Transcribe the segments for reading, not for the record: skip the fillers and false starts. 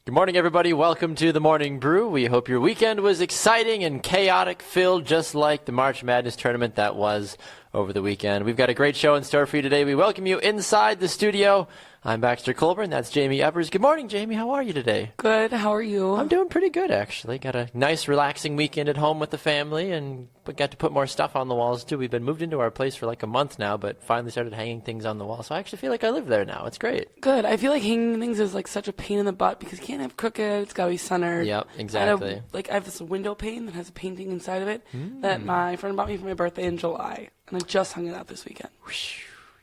Good morning, everybody. Welcome to the Morning Brew. We hope your weekend was exciting and chaotic filled, just like the March Madness tournament that was over the weekend. We've got a great show in store for you today. We welcome you inside the studio. I'm Baxter Colburn. That's Jaymee Evers. Good morning, Jaymee. How are you today? Good. How are you? I'm doing pretty good, actually. Got a nice, relaxing weekend at home with the family, and we got to put more stuff on the walls, too. We've been moved into our place for like a month now, but finally started hanging things on the wall. So I actually feel like I live there now. It's great. Good. I feel like hanging things is like such a pain in the butt because you can't have crooked. It's got to be centered. Yep, exactly. I have this window pane that has a painting inside of it that my friend bought me for my birthday in July, and I just hung it up this weekend.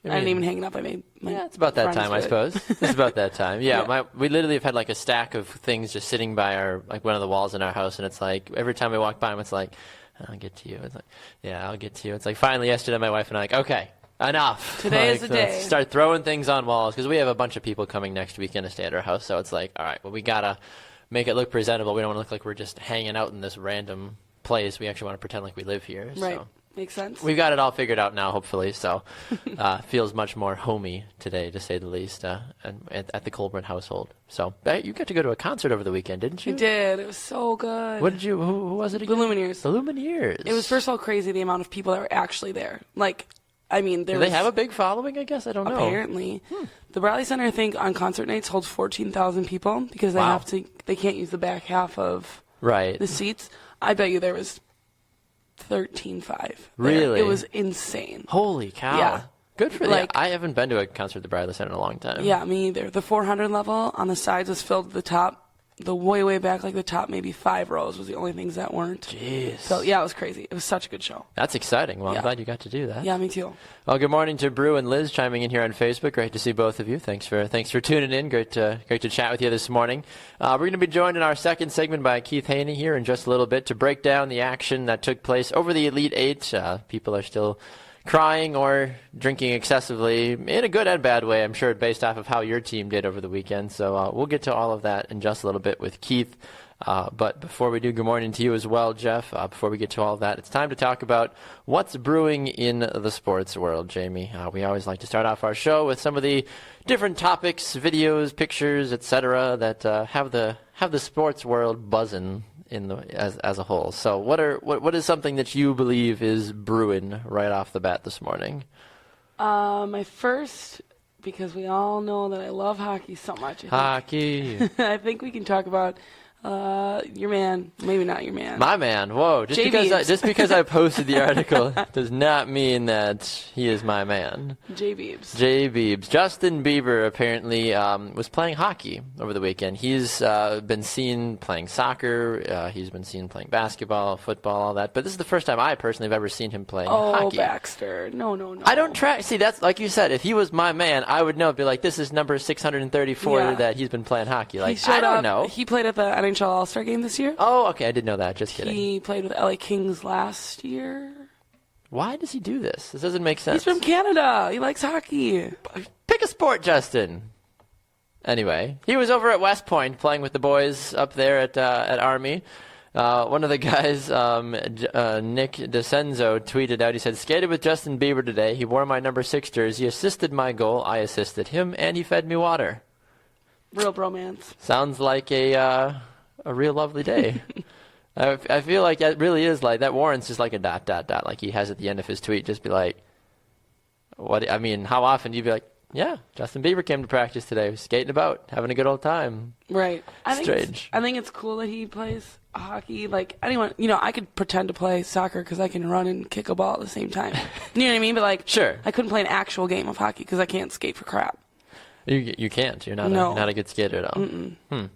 I didn't even hang it up. I made my it's about that time, I suppose. It's about that time. Yeah, Yeah. We literally have had like a stack of things just sitting by our one of the walls in our house, and it's like every time we walk by them, it's like, I'll get to you. It's like, yeah, I'll get to you. It's like finally yesterday, my wife and I are like, okay, enough. Today is the day. Let's start throwing things on walls because we have a bunch of people coming next weekend to stay at our house. So it's like, all right, well, we gotta make it look presentable. We don't want to look like we're just hanging out in this random place. We actually want to pretend like we live here. Right. So. Makes sense. We've got it all figured out now, hopefully, so feels much more homey today, to say the least, and at the Colburn household. So you got to go to a concert over the weekend, didn't you? I did. It was so good. What did you? Who was it again? The Lumineers. The Lumineers. It was first of all crazy the amount of people that were actually there. Like, I mean, Do they have a big following? I guess I don't know. Apparently, the Bradley Center, I think, on concert nights holds 14,000 people because they have to. They can't use the back half of the seats. I bet you there was 13.5. Really? It was insane. Holy cow. Yeah. Good for that. I haven't been to a concert at the Bradley Center in a long time. Yeah, me either. The 400 level on the sides was filled to the top. The way back, like the top maybe 5 rows was the only things that weren't. Jeez. So, yeah, it was crazy. It was such a good show. That's exciting. Well, I'm glad you got to do that. Yeah, me too. Well, good morning to Brew and Liz chiming in here on Facebook. Great to see both of you. Thanks for tuning in. Great to chat with you this morning. We're going to be joined in our second segment by Keith Hoehne here in just a little bit to break down the action that took place over the Elite Eight. People are still crying or drinking excessively in a good and bad way, I'm sure, based off of how your team did over the weekend. So we'll get to all of that in just a little bit with Keith. But before we do, good morning to you as well, Jeff. Before we get to all of that, it's time to talk about what's brewing in the sports world, Jaymee. We always like to start off our show with some of the different topics, videos, pictures, etc., that have the sports world buzzing as a whole. So what is something that you believe is brewing right off the bat this morning? My first, because we all know that I love hockey so much. Hockey. I think we can talk about your man, maybe not your man. My man. Whoa! Just because I posted the article does not mean that he is my man. J Beebs. Justin Bieber apparently was playing hockey over the weekend. He's been seen playing soccer. He's been seen playing basketball, football, all that. But this is the first time I personally have ever seen him playing hockey. Oh, Baxter. No. I don't track. See, that's like you said. If he was my man, I would know. It'd be like, this is number 634 that he's been playing hockey. Like, I don't know. He played at the NHL All-Star game this year. Oh, okay. I didn't know that. Just kidding. He played with LA Kings last year. Why does he do this? This doesn't make sense. He's from Canada. He likes hockey. Pick a sport, Justin. Anyway, he was over at West Point playing with the boys up there at Army. One of the guys, Nick DeCenzo, tweeted out, he said, skated with Justin Bieber today. He wore my number 6 jersey, assisted my goal, I assisted him, and he fed me water. Real bromance. Sounds like a real lovely day. I feel like that really is like, that warrants just like a ... like he has at the end of his tweet, just be like, what? I mean, how often do you be like, yeah, Justin Bieber came to practice today, skating about, having a good old time. Right. Strange. I think it's cool that he plays hockey. Like anyone, I could pretend to play soccer because I can run and kick a ball at the same time. You know what I mean? But like, sure, I couldn't play an actual game of hockey because I can't skate for crap. You can't. You're not a good skater at all.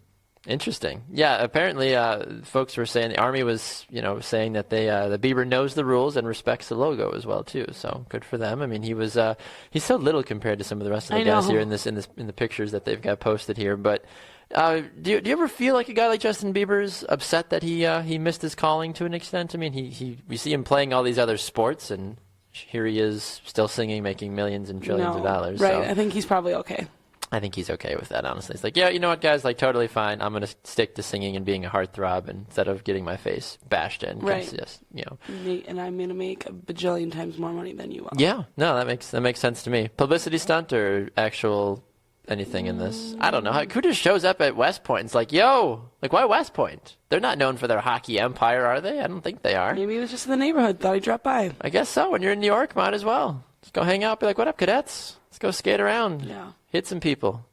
Interesting. Yeah, apparently folks were saying the Army was, saying that the Bieber knows the rules and respects the logo as well too. So good for them. I mean, he's so little compared to some of the rest of the guys here in the pictures that they've got posted here. But do you ever feel like a guy like Justin Bieber's upset that he missed his calling to an extent? I mean, we see him playing all these other sports, and here he is still singing, making millions and trillions of dollars. Right. So. I think he's probably okay. I think he's okay with that, honestly. It's like, yeah, you know what, guys? Like, totally fine. I'm going to stick to singing and being a heartthrob instead of getting my face bashed in. Right. Just, And I'm going to make a bajillion times more money than you will. Yeah. No, that makes sense to me. Publicity stunt or actual anything in this. I don't know. Who just shows up at West Point and is like, yo, like, why West Point? They're not known for their hockey empire, are they? I don't think they are. Maybe he was just in the neighborhood, thought he'd drop by. I guess so. When you're in New York, might as well. Just go hang out, be like, what up, cadets? Let's go skate around. Yeah. Hit some people.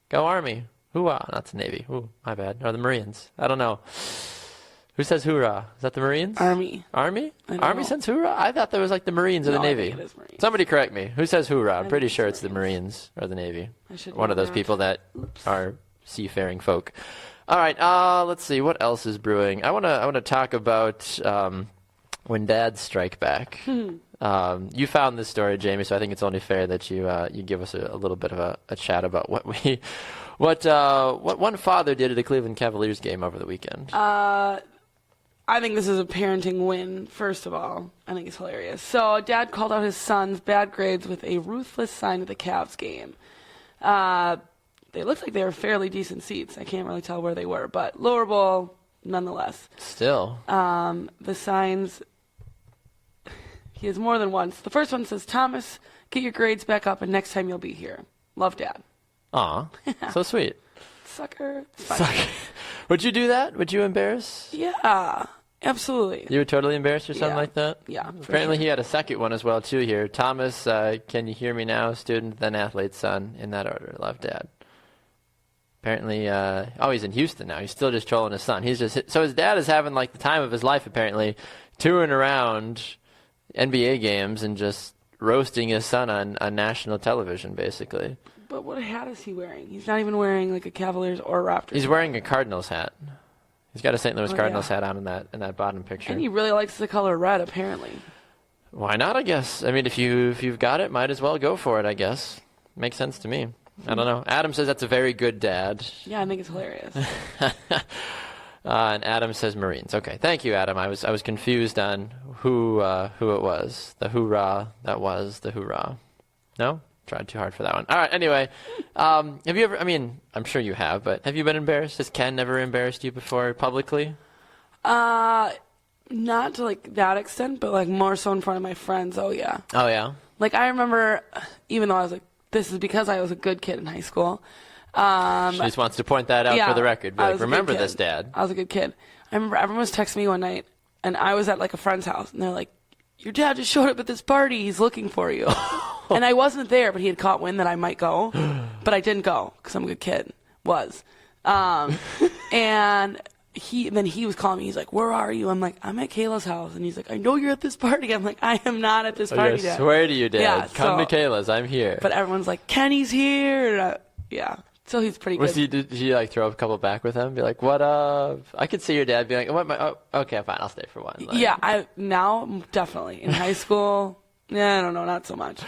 Go Army. Hoorah. Not the Navy. Ooh, my bad. Or the Marines. I don't know. Who says hoorah? Is that the Marines? Army. Army? Army says hoorah? I thought that was like the Marines or the Navy. I think it is Marines. Somebody correct me. Who says hoorah? I'm pretty sure it's the Marines or the Navy. One of those people that are seafaring folk. All right. Let's see. What else is brewing? I want to talk about when dads strike back. You found this story, Jamie, so I think it's only fair that you give us a little bit of a chat about what one father did at a Cleveland Cavaliers game over the weekend. I think this is a parenting win, first of all. I think it's hilarious. So dad called out his son's bad grades with a ruthless sign at the Cavs game. They looked like they were fairly decent seats. I can't really tell where they were, but lower bowl nonetheless. Still. The signs, he has more than once. The first one says, Thomas, get your grades back up and next time you'll be here. Love, Dad. Aw, so sweet. Sucker. Would you do that? Would you embarrass? Yeah, absolutely. You would totally embarrass your son like that? Yeah. Apparently he had a second one as well, too, here. Thomas, can you hear me now? Student, then athlete, son, in that order. Love, Dad. Apparently, he's in Houston now. He's still just trolling his son. So his dad is having, like, the time of his life, apparently, touring around NBA games and just roasting his son on national television, basically. But what hat is he wearing? He's not even wearing like a Cavaliers or Raptors. He's wearing a Cardinals hat. He's got a St. Louis Cardinals hat on in that bottom picture. And he really likes the color red, apparently. Why not? I guess. I mean, if you've got it, might as well go for it. I guess makes sense to me. I don't know. Adam says that's a very good dad. Yeah, I think it's hilarious. And Adam says Marines. Okay, thank you, Adam. I was confused on who it was. The hoorah that was the hoorah. No. Tried too hard for that one. All right, anyway, have you ever, I mean, I'm sure you have, but have you been embarrassed? Has Ken never embarrassed you before publicly? Not to, like, that extent, but, like, more so in front of my friends. Oh, yeah. Oh, yeah? Like, I remember, even though I was, like, this is because I was a good kid in high school. She just wants to point that out for the record. Be like, remember this, Dad. I was a good kid. I remember everyone was texting me one night, and I was at, like, a friend's house, and they're like, your dad just showed up at this party. He's looking for you. And I wasn't there, but he had caught wind that I might go. But I didn't go because I'm a good kid. And then he was calling me. He's like, where are you? I'm like, I'm at Kayla's house. And he's like, I know you're at this party. I'm like, I am not at this party, Dad. I swear to you, Dad. Yeah, Come to Kayla's. I'm here. But everyone's like, Kenny's here. Yeah. So he's pretty good. Did he like throw a couple back with him? Be like, what up? I could see your dad being like, okay, fine, I'll stay for one. Like, yeah, now definitely. In high school, I don't know, not so much.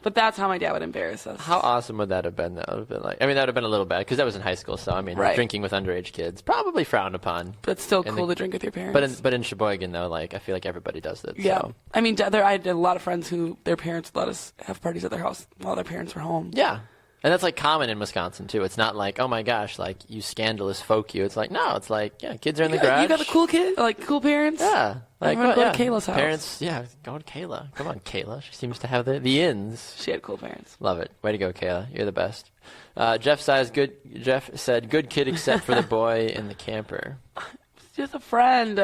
But that's how my dad would embarrass us. How awesome would that have been, though? It would have been like, I mean, that would have been a little bad because that was in high school. So I mean, drinking with underage kids probably frowned upon. But it's still cool to drink with your parents. But in Sheboygan, though, like I feel like everybody does it. Yeah, so. I mean, I had a lot of friends who their parents let us have parties at their house while their parents were home. Yeah. And that's like common in Wisconsin too. It's not like, oh my gosh, like you scandalous folk you. It's like, no, it's like, yeah, kids are in the garage. You got the cool kid, like cool parents. Yeah, like go to Kayla's house. Parents, yeah, go to Kayla. Come on, Kayla. She seems to have the ins. She had cool parents. Love it. Way to go, Kayla. You're the best. Jeff said, good kid except for the boy in the camper. It's just a friend,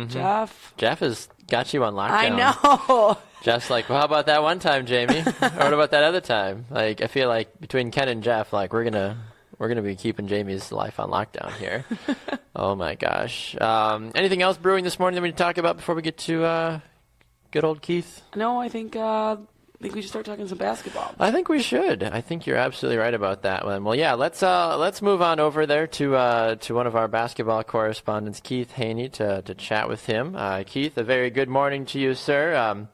Jeff. Jeff has got you on lockdown. I know. Jeff's like, well, how about that one time, Jamie? Or what about that other time? Like, I feel like between Ken and Jeff, like we're gonna be keeping Jamie's life on lockdown here. Oh my gosh. Anything else brewing this morning that we need to talk about before we get to good old Keith? No, I think we should start talking some basketball. I think we should. I think you're absolutely right about that one. Well, yeah, let's move on over there to one of our basketball correspondents, Keith Hoehne, to chat with him. Keith, a very good morning to you, sir.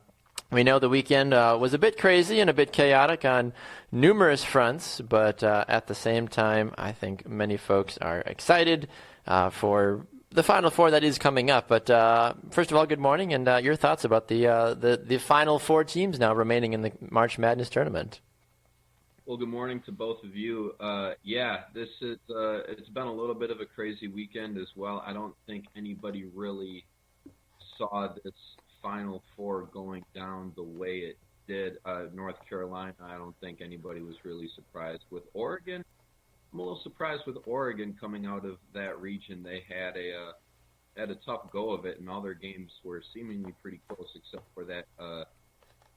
We know the weekend was a bit crazy and a bit chaotic on numerous fronts, but at the same time, I think many folks are excited for the Final Four that is coming up. But first of all, good morning, and your thoughts about the Final Four teams now remaining in the March Madness tournament. Well, good morning to both of you. This is it's been a little bit of a crazy weekend as well. I don't think anybody really saw this Final Four going down the way it did. North Carolina, I don't think anybody was really surprised. With Oregon, I'm a little surprised with Oregon coming out of that region. They had a tough go of it, and all their games were seemingly pretty close, except for that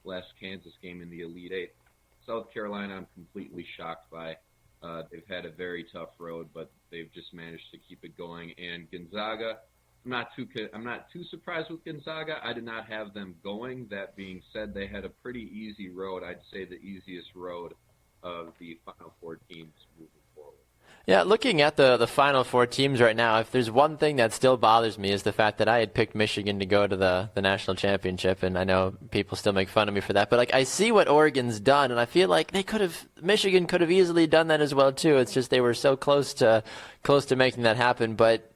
last Kansas game in the Elite Eight. South Carolina, I'm completely shocked by. They've had a very tough road, but they've just managed to keep it going. And Gonzaga, I'm not too surprised with Gonzaga. I did not have them going. That being said, they had a pretty easy road. I'd say the easiest road of the Final Four teams moving forward. Yeah, looking at the Final Four teams right now, if there's one thing that still bothers me is the fact that I had picked Michigan to go to the national championship, and I know people still make fun of me for that. But like, I see what Oregon's done, and I feel like Michigan could have easily done that as well too. It's just they were so close to making that happen. But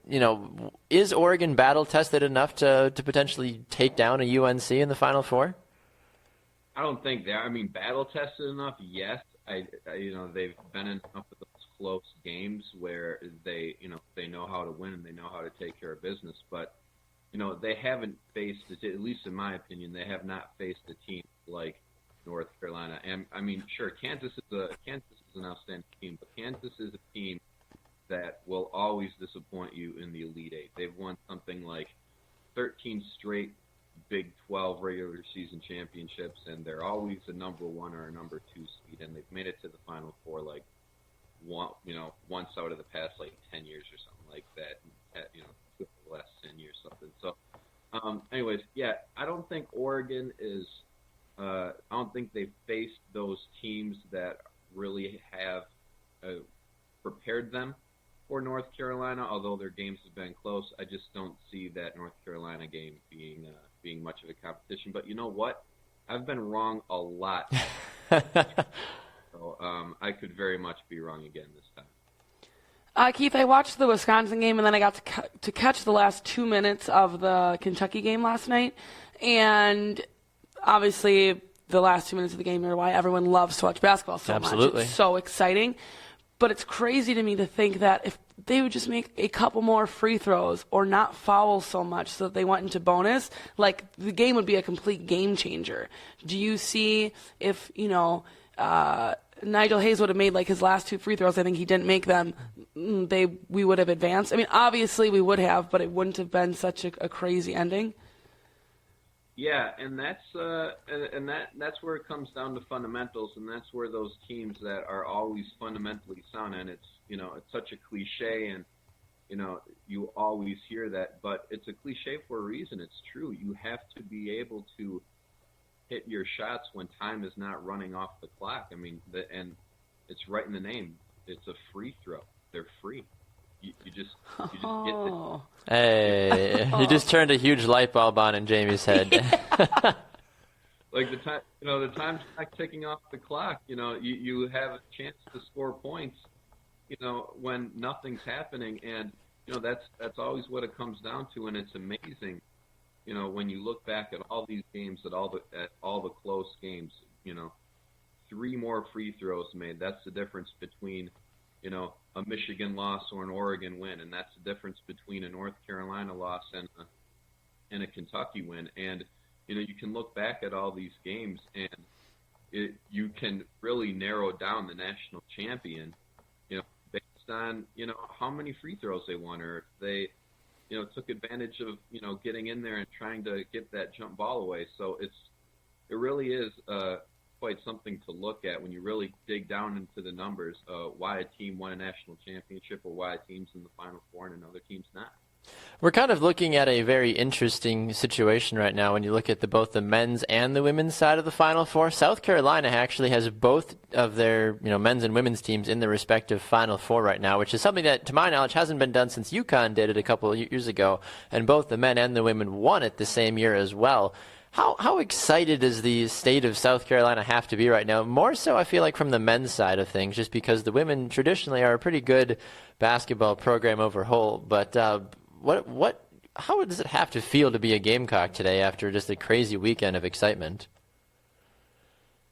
is Oregon battle tested enough to potentially take down a UNC in the Final Four? I don't think they are. I mean, battle tested enough, yes. They've been in enough of those close games where they know how to win and they know how to take care of business. But they haven't faced, at least in my opinion, they have not faced a team like North Carolina. And I mean, sure, Kansas is an outstanding team, but Kansas is a team that will always disappoint you in the Elite Eight. They've won something like 13 straight Big 12 regular season championships, and they're always a number 1 or a number 2 seed, and they've made it to the Final Four like once out of the past like 10 years or something like that. The last 10 years something. So, anyways, yeah, I don't think Oregon is. I don't think they've faced those teams that really have prepared them for North Carolina. Although their games have been close, I just don't see that North Carolina game being much of a competition. But you know what? I've been wrong a lot. So I could very much be wrong again this time. Keith, I watched the Wisconsin game, and then I got to catch the last 2 minutes of the Kentucky game last night. And obviously, the last 2 minutes of the game are why everyone loves to watch basketball so much. Absolutely. It's so exciting. But it's crazy to me to think that if they would just make a couple more free throws or not foul so much so that they went into bonus, like the game would be a complete game changer. Do you see if, Nigel Hayes would have made like his last 2 free throws, I think he didn't make them, we would have advanced? I mean, obviously we would have, but it wouldn't have been such a crazy ending. Yeah, and that's where it comes down to fundamentals, and that's where those teams that are always fundamentally sound, and it's such a cliche, and you always hear that, but it's a cliche for a reason. It's true. You have to be able to hit your shots when time is not running off the clock. I mean, and it's right in the name. It's a free throw. They're free. You just get it. Hey, you just turned a huge light bulb on in Jamie's head. Yeah. Like the time's not ticking off the clock. You have a chance to score points, when nothing's happening, and that's always what it comes down to, and it's amazing. When you look back at all these games, at all the close games, 3 more free throws made. That's the difference between a Michigan loss or an Oregon win, and that's the difference between a North Carolina loss and a Kentucky win. And you can look back at all these games, and you can really narrow down the national champion, based on how many free throws they won, or if they took advantage of getting in there and trying to get that jump ball away. So it really is quite something to look at when you really dig down into the numbers, why a team won a national championship or why a team's in the Final Four and another team's not. We're kind of looking at a very interesting situation right now when you look at both the men's and the women's side of the Final Four. South Carolina actually has both of their men's and women's teams in the respective Final Four right now, which is something that, to my knowledge, hasn't been done since UConn did it a couple of years ago, and both the men and the women won it the same year as well. How excited does the state of South Carolina have to be right now? More so, I feel like, from the men's side of things, just because the women traditionally are a pretty good basketball program overall. But how does it have to feel to be a Gamecock today after just a crazy weekend of excitement?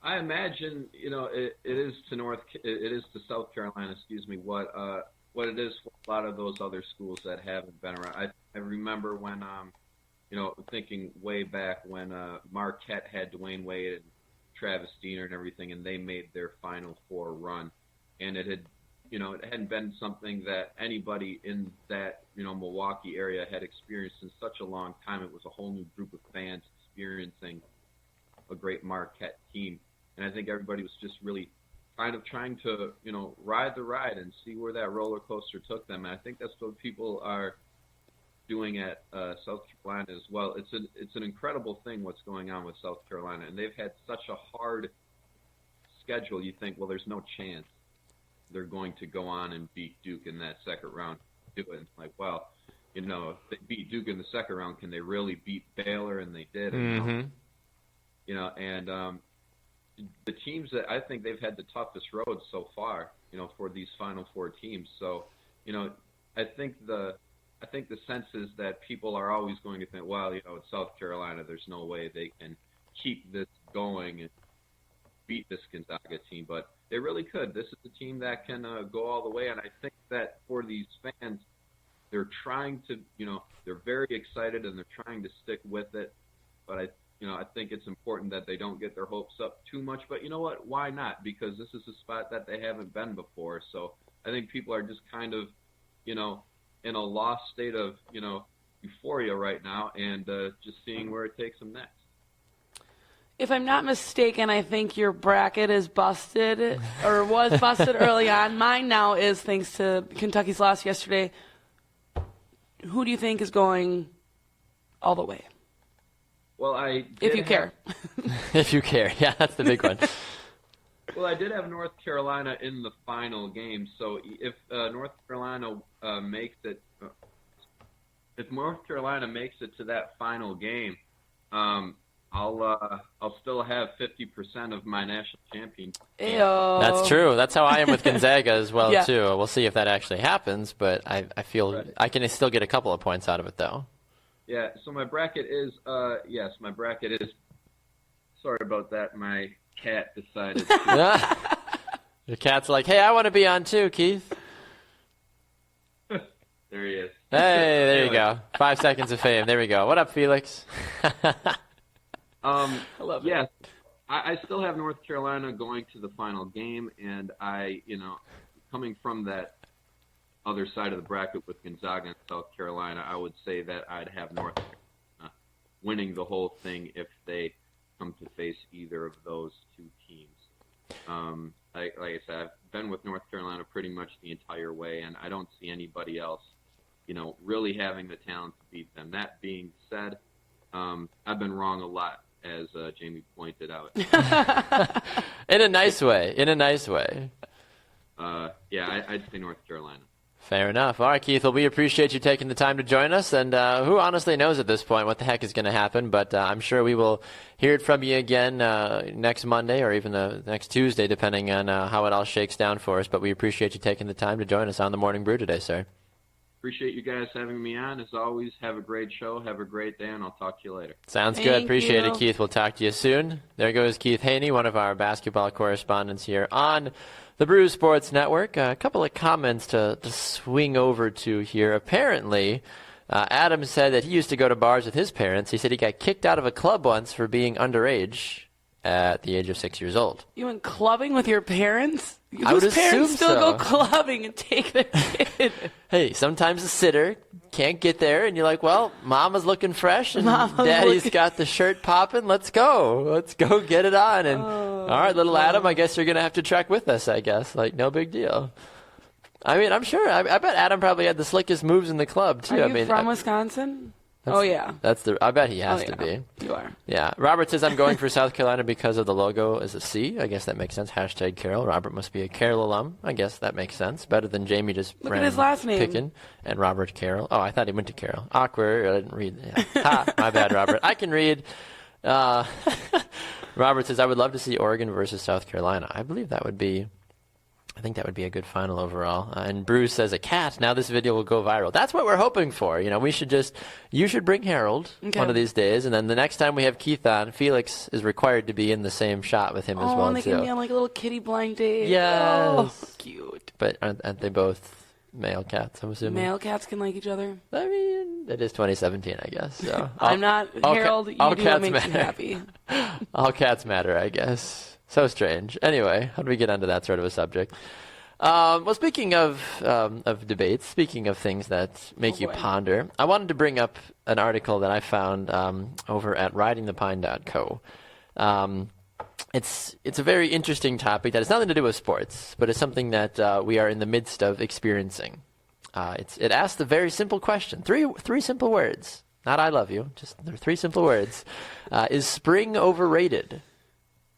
I imagine it is to South Carolina, what it is for a lot of those other schools that haven't been around. I remember when thinking way back when Marquette had Dwayne Wade and Travis Diener and everything, and they made their Final Four run. And it hadn't been something that anybody in that, Milwaukee area had experienced in such a long time. It was a whole new group of fans experiencing a great Marquette team. And I think everybody was just really kind of trying to, ride the ride and see where that roller coaster took them. And I think that's what people are doing at South Carolina as well. It's an incredible thing what's going on with South Carolina. And they've had such a hard schedule. You think, well, there's no chance they're going to go on and beat Duke in that second round. Do it. Like, well, if they beat Duke in the second round, can they really beat Baylor? And they did. Mm-hmm. The teams that I think they've had the toughest road so far, for these Final Four teams. So, I think the sense is that people are always going to think, well, it's South Carolina. There's no way they can keep this going and beat this Gonzaga team, but they really could. This is a team that can go all the way, and I think that for these fans, they're trying to, they're very excited and they're trying to stick with it. But I think it's important that they don't get their hopes up too much. But you know what? Why not? Because this is a spot that they haven't been before. So I think people are just kind of, in a lost state of, euphoria right now and just seeing where it takes them next. If I'm not mistaken, I think your bracket is busted or was busted early on. Mine now is, thanks to Kentucky's loss yesterday. Who do you think is going all the way? Well, if you care. If you care. Yeah, that's the big one. Well, I did have North Carolina in the final game. So if North Carolina makes it to that final game, I'll still have 50% of my national champion. Ew. That's true. That's how I am with Gonzaga as well, Yeah. too. We'll see if that actually happens, but I feel Right. I can still get a couple of points out of it, though. Yeah, so my bracket is, sorry about that, my cat decided to. Your cat's like, hey, I want to be on, too, Keith. There he is. Hey, there you go. 5 seconds of fame. There we go. What up, Felix? I love it. Yes, I still have North Carolina going to the final game, and coming from that other side of the bracket with Gonzaga and South Carolina, I would say that I'd have North Carolina winning the whole thing if they come to face either of those two teams. Like I said, I've been with North Carolina pretty much the entire way, and I don't see anybody else, really having the talent to beat them. That being said, I've been wrong a lot, as Jaymee pointed out. In a nice way. I'd say North Carolina. Fair enough. All right, Keith. Well, we appreciate you taking the time to join us. And who honestly knows at this point what the heck is going to happen? But I'm sure we will hear it from you again next Monday or even next Tuesday, depending on how it all shakes down for us. But we appreciate you taking the time to join us on the Morning Brew today, sir. Appreciate you guys having me on. As always, have a great show. Have a great day, and I'll talk to you later. Sounds good. Thank Appreciate you. it, Keith. We'll talk to you soon. There goes Keith Hoehne, one of our basketball correspondents here on the Brew Sports Network. A couple of comments to swing over to here. Apparently, Adam said that he used to go to bars with his parents. He said he got kicked out of a club once for being underage at the age of 6 years old. You went clubbing with your parents? I would Whose parents assume still so. go clubbing and take their kid? Hey, sometimes the sitter can't get there, and you're like, well, mama's looking fresh, and Mama's daddy's looking- got the shirt popping. Let's go get it on. And all right, little Adam, I guess you're going to have to trek with us, I guess. Like, no big deal. I mean, I'm sure. I bet Adam probably had the slickest moves in the club, too. Are I you mean, from Wisconsin? Oh, yeah. I bet he has Oh, to yeah. be. You are. Yeah. Robert says, I'm going for South Carolina because of the logo as a C. I guess that makes sense. Hashtag Carroll. Robert must be a Carroll alum. I guess that makes sense. Better than Jaymee just Look at his last name. picking. And Robert Carroll. Oh, I thought he went to Carroll. Awkward. I didn't read. Yeah. Ha, my bad, Robert. I can read. Robert says, I would love to see Oregon versus South Carolina. I believe that would be. I think that would be a good final overall. And Bruce says, a cat. Now this video will go viral. That's what we're hoping for. You should bring Harold one of these days. And then the next time we have Keith on, Felix is required to be in the same shot with him as well, and they too. can be on like a little kitty blind date. Yes. Oh, cute. But aren't they both Male cats, I'm assuming. Male cats can like each other. I mean, it is 2017, I guess. So I'm not, Harold, you do what makes me happy. All cats matter, I guess. So strange. Anyway, how do we get onto that sort of a subject? Well, speaking of debates, speaking of things that make you ponder, I wanted to bring up an article that I found over at ridingthepine.co. It's a very interesting topic that has nothing to do with sports, but it's something that we are in the midst of experiencing. It asks a very simple question. Three simple words. Not "I love you," just there are 3 simple words. Is spring overrated?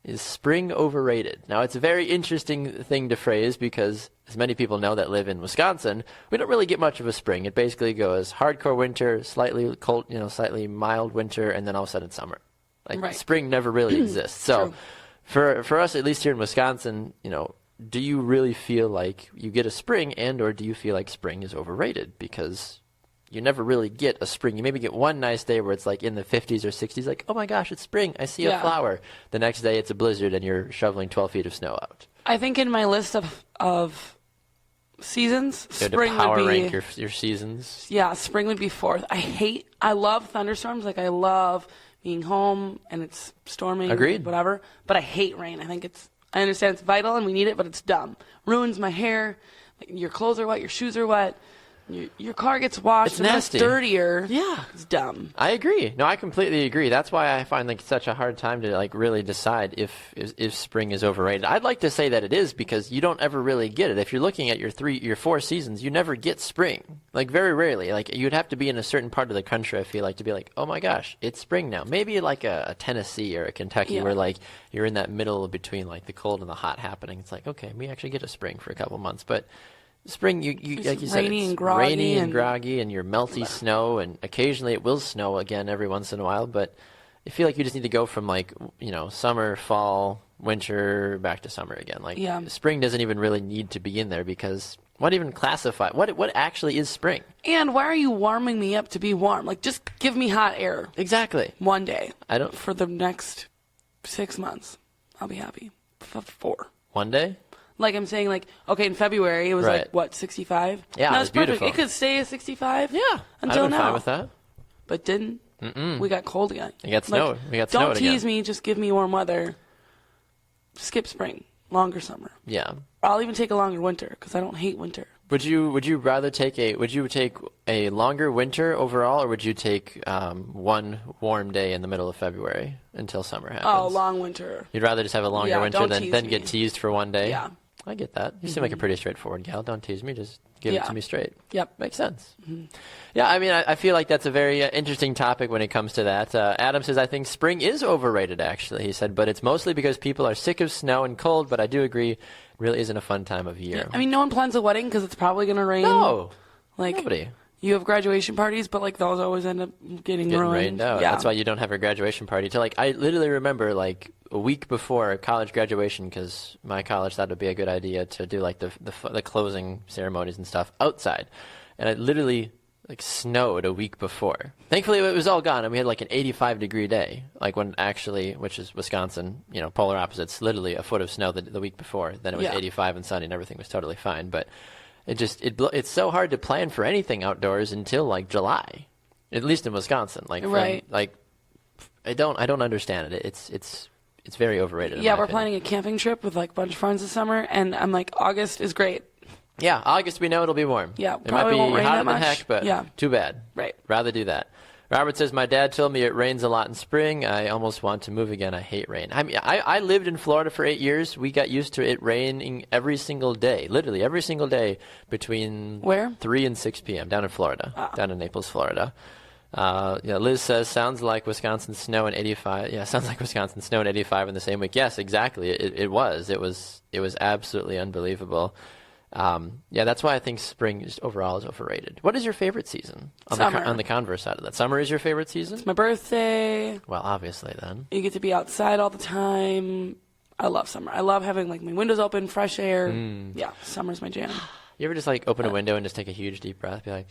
Is spring overrated? Now, it's a very interesting thing to phrase because, as many people know that live in Wisconsin, we don't really get much of a spring. It basically goes hardcore winter, slightly cold, slightly mild winter, and then all of a sudden summer. Spring never really exists. So, for us, at least here in Wisconsin, do you really feel like you get a spring, or do you feel like spring is overrated? Because you never really get a spring. You maybe get one nice day where it's like in the 50s or 60s, like, oh my gosh, it's spring. I see a flower. The next day it's a blizzard and you're shoveling 12 feet of snow out. I think in my list of seasons, spring power would be... rank your seasons. Yeah, spring would be 4th. I love thunderstorms. Like, I love being home and it's storming. Agreed. Whatever. But I hate rain. I understand it's vital and we need it, but it's dumb. Ruins my hair. Like, your clothes are wet. Your shoes are wet. Your car gets washed. It's nasty. It's dirtier. Yeah. It's dumb. I agree. No, I completely agree. That's why I find such a hard time to really decide if spring is overrated. I'd like to say that it is because you don't ever really get it. If you're looking at your 4 seasons, you never get spring. Very rarely. You'd have to be in a certain part of the country, I feel like, to be like, oh my gosh, it's spring now. Maybe like a Tennessee or a Kentucky where you're in that middle between the cold and the hot happening. It's like, okay, we actually get a spring for a couple months, but spring, you like you said, it's rainy and groggy, and your melty snow, and occasionally it will snow again every once in a while. But I feel like you just need to go from summer, fall, winter, back to summer again. Spring doesn't even really need to be in there because what even classify what actually is spring? And why are you warming me up to be warm? Just give me hot air. Exactly. One day. I don't for the next 6 months. I'll be happy. 4. One day. I'm saying, okay, in February, it was 65? Yeah, it was beautiful. It could stay at 65? Yeah. Until now. Fine with that. But didn't. We got cold again. We got snow. Don't tease me. Just give me warm weather. Skip spring. Longer summer. Yeah. I'll even take a longer winter because I don't hate winter. Would you rather take a longer winter overall, or would you take one warm day in the middle of February until summer happens? Oh, long winter. You'd rather just have a longer winter than get teased for one day? Yeah. I get that. You seem like a pretty straightforward gal. Don't tease me. Just give it to me straight. Yep. Makes sense. Yeah, I mean, I feel like that's a very interesting topic when it comes to that. Adam says, I think spring is overrated, actually. He said, but it's mostly because people are sick of snow and cold, but I do agree it really isn't a fun time of year. Yeah. I mean, no one plans a wedding because it's probably going to rain. No. Nobody. You have graduation parties, but those always end up getting ruined. Rained out. Yeah. That's why you don't have a graduation party. I literally remember a week before college graduation, because my college thought it would be a good idea to do the closing ceremonies and stuff outside, and it literally snowed a week before. Thankfully, it was all gone, and we had an 85-degree day, which is Wisconsin, polar opposites, literally a foot of snow the week before. Then it was 85 and sunny, and everything was totally fine, but. It's so hard to plan for anything outdoors until July, at least in Wisconsin. Right. I don't understand it. It's very overrated. Yeah, we're planning a camping trip with a bunch of friends this summer, and I'm August is great. Yeah, August we know it'll be warm. Yeah, it might be won't rain hotter that than much. heck, but too bad. Right. Rather do that. Robert says, my dad told me it rains a lot in spring. I almost want to move again. I hate rain. I mean, I lived in Florida for 8 years. We got used to it raining every single day, literally every single day between 3 and 6 p.m. down in Florida, down in Naples, Florida. Liz says, sounds like Wisconsin snow in 85. Yeah, sounds like Wisconsin snow in 85 in the same week. Yes, exactly. It was absolutely unbelievable. That's why I think spring overall is overrated. What is your favorite season? On the converse side of that. Summer is your favorite season? It's my birthday. Well, obviously then. You get to be outside all the time. I love summer. I love having my windows open, fresh air. Yeah, summer's my jam. You ever just open a window and just take a huge deep breath? Be like,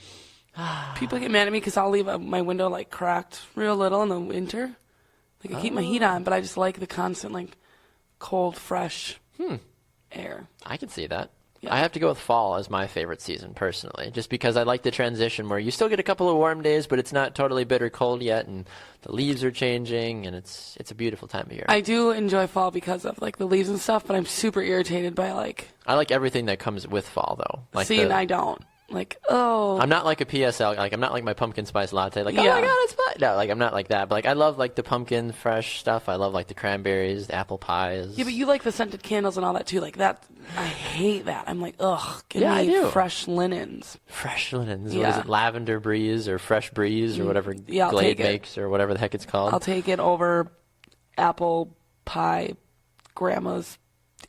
people get mad at me because I'll leave my window cracked real little in the winter. I keep my heat on, but I just like the constant cold, fresh air. I can see that. Yeah. I have to go with fall as my favorite season personally, just because I like the transition where you still get a couple of warm days, but it's not totally bitter cold yet, and the leaves are changing, and it's a beautiful time of year. I do enjoy fall because of like the leaves and stuff, but I'm super irritated by like. I like everything that comes with fall though. Like and I don't. Like, oh. I'm not like a PSL. Like, I'm not like my pumpkin spice latte. Like, oh Yeah. my god, it's fun. No, like I'm not like that. But like, I love like the pumpkin fresh stuff. I love like the cranberries, the apple pies. Yeah, but you like the scented candles and all that too. Like that, I hate that. I'm like, ugh, give Yeah, I me do. fresh linens. Fresh linens. What Yeah. is it? Lavender breeze or fresh breeze or whatever Yeah, I'll Glade take it. makes or whatever the heck it's called. I'll take it over apple pie, grandma's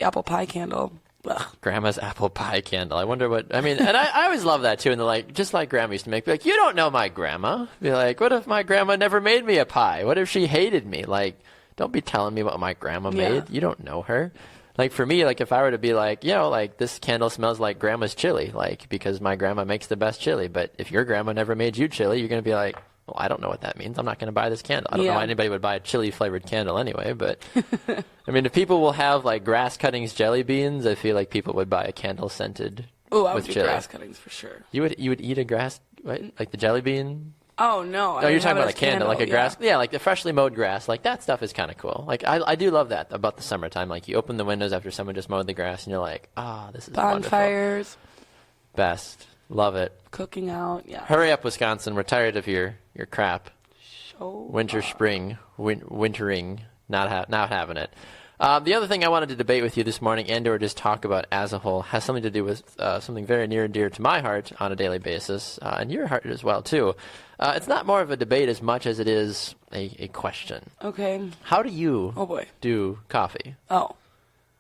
apple pie candle. Ugh. Grandma's apple pie candle. I wonder what. I mean, and I always love that too. And they're like, just like Grandma used to make. Be like, you don't know my grandma. Be like, what if my grandma never made me a pie? What if she hated me? Like, don't be telling me what my grandma made. You don't know her. Like for me, like if I were to be like, you know, like this candle smells like grandma's chili, like because my grandma makes the best chili. But if your grandma never made you chili, you're gonna be like, well, I don't know what that means. I'm not going to buy this candle. I don't know why anybody would buy a chili-flavored candle anyway, but I mean, if people will have like grass cuttings jelly beans, I feel like people would buy a candle scented Oh, I would with do chili. grass cuttings for sure. You would eat a grass, right? Like the jelly bean? Oh no! No, you're talking about a candle, like a grass. Yeah, like the freshly mowed grass. Like that stuff is kind of cool. Like I do love that about the summertime. Like you open the windows after someone just mowed the grass, and you're like, ah, this is Bonfires, wonderful. Best. Love it. cooking out. Yeah. Hurry up, Wisconsin. We're tired of your crap. Show Winter, spring, wintering, not having it. The other thing I wanted to debate with you this morning and or just talk about as a whole has something to do with something very near and dear to my heart on a daily basis, and your heart as well, too. It's not more of a debate as much as it is a question. Okay. How do you Oh boy. do coffee? Oh.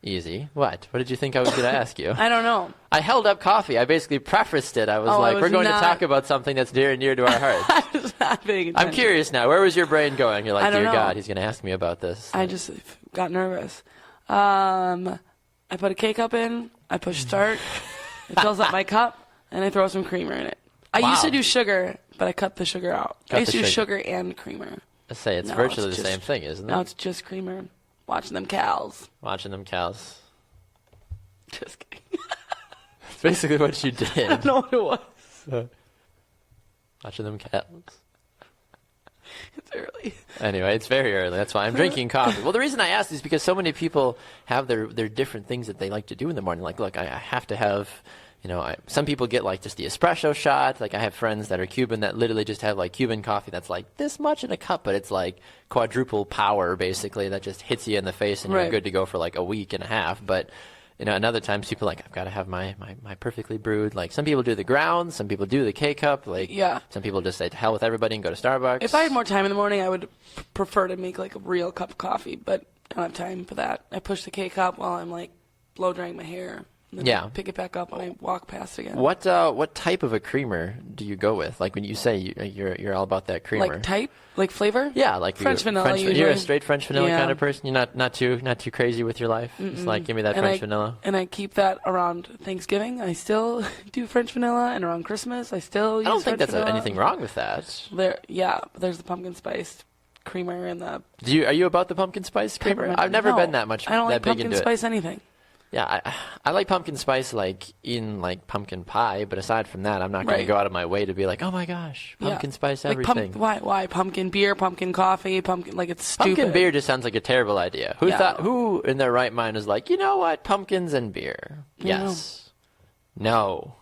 Easy. What? What did you think I was going to ask you? I don't know. I held up coffee. I basically prefaced it. I was like, we're going to talk about something that's near and dear to our hearts. I was not paying attention. I'm curious now. Where was your brain going? You're like, I don't dear know. God, he's going to ask me about this. I just got nervous. I put a K-cup in. I push start. It fills up my cup, and I throw some creamer in it. I Wow. used to do sugar, but I cut the sugar out. Cut I used the to do sugar. sugar and creamer. I say it's No, virtually it's the just- same thing, isn't it? Now it's just creamer. Watching them cows. Watching them cows. Just kidding. That's basically what you did. I don't know what it was. Watching them cows. It's early. Anyway, it's very early. That's why I'm drinking coffee. Well, the reason I asked is because so many people have their different things that they like to do in the morning. Like, look, I have to have, some people get like just the espresso shot. Like I have friends that are Cuban that literally just have like Cuban coffee that's like this much in a cup, but it's like quadruple power basically that just hits you in the face and you're Right. good to go for like a week and a half. But and other times people are like, I've got to have my perfectly brewed. Like some people do the ground, some people do the K-cup. Like Yeah. some people just say to hell with everybody and go to Starbucks. If I had more time in the morning, I would prefer to make like a real cup of coffee, but I don't have time for that. I push the K-cup while I'm like blow drying my hair. And then Yeah. I pick it back up when I walk past again. What type of a creamer do you go with? Like when you say you're all about that creamer. Like type? Like flavor? Yeah, like French vanilla You're usually. a straight French vanilla Yeah. kind of person. You're not too crazy with your life. It's like give me that French vanilla. And I keep that around Thanksgiving. I still do French vanilla, and around Christmas, I still use I don't think French that's vanilla. anything wrong with that. There's the pumpkin spiced creamer and the Are you about the pumpkin spice creamer? peppermint. I've never No, been that much I don't that like big pumpkin into spice it. anything. Yeah, I like pumpkin spice like in like pumpkin pie, but aside from that, I'm not going to Right. go out of my way to be like, oh my gosh, pumpkin spice Like everything. why pumpkin beer, pumpkin coffee, pumpkin like it's stupid. Pumpkin beer just sounds like a terrible idea. Who in their right mind is like, you know what, pumpkins and beer? Yes. No.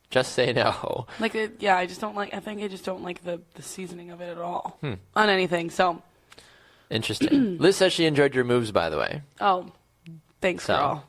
Just say no. Like I just don't like. I think I just don't like the seasoning of it at all on anything. So Interesting. Liz says she enjoyed your moves, by the way. thanks, So, girl.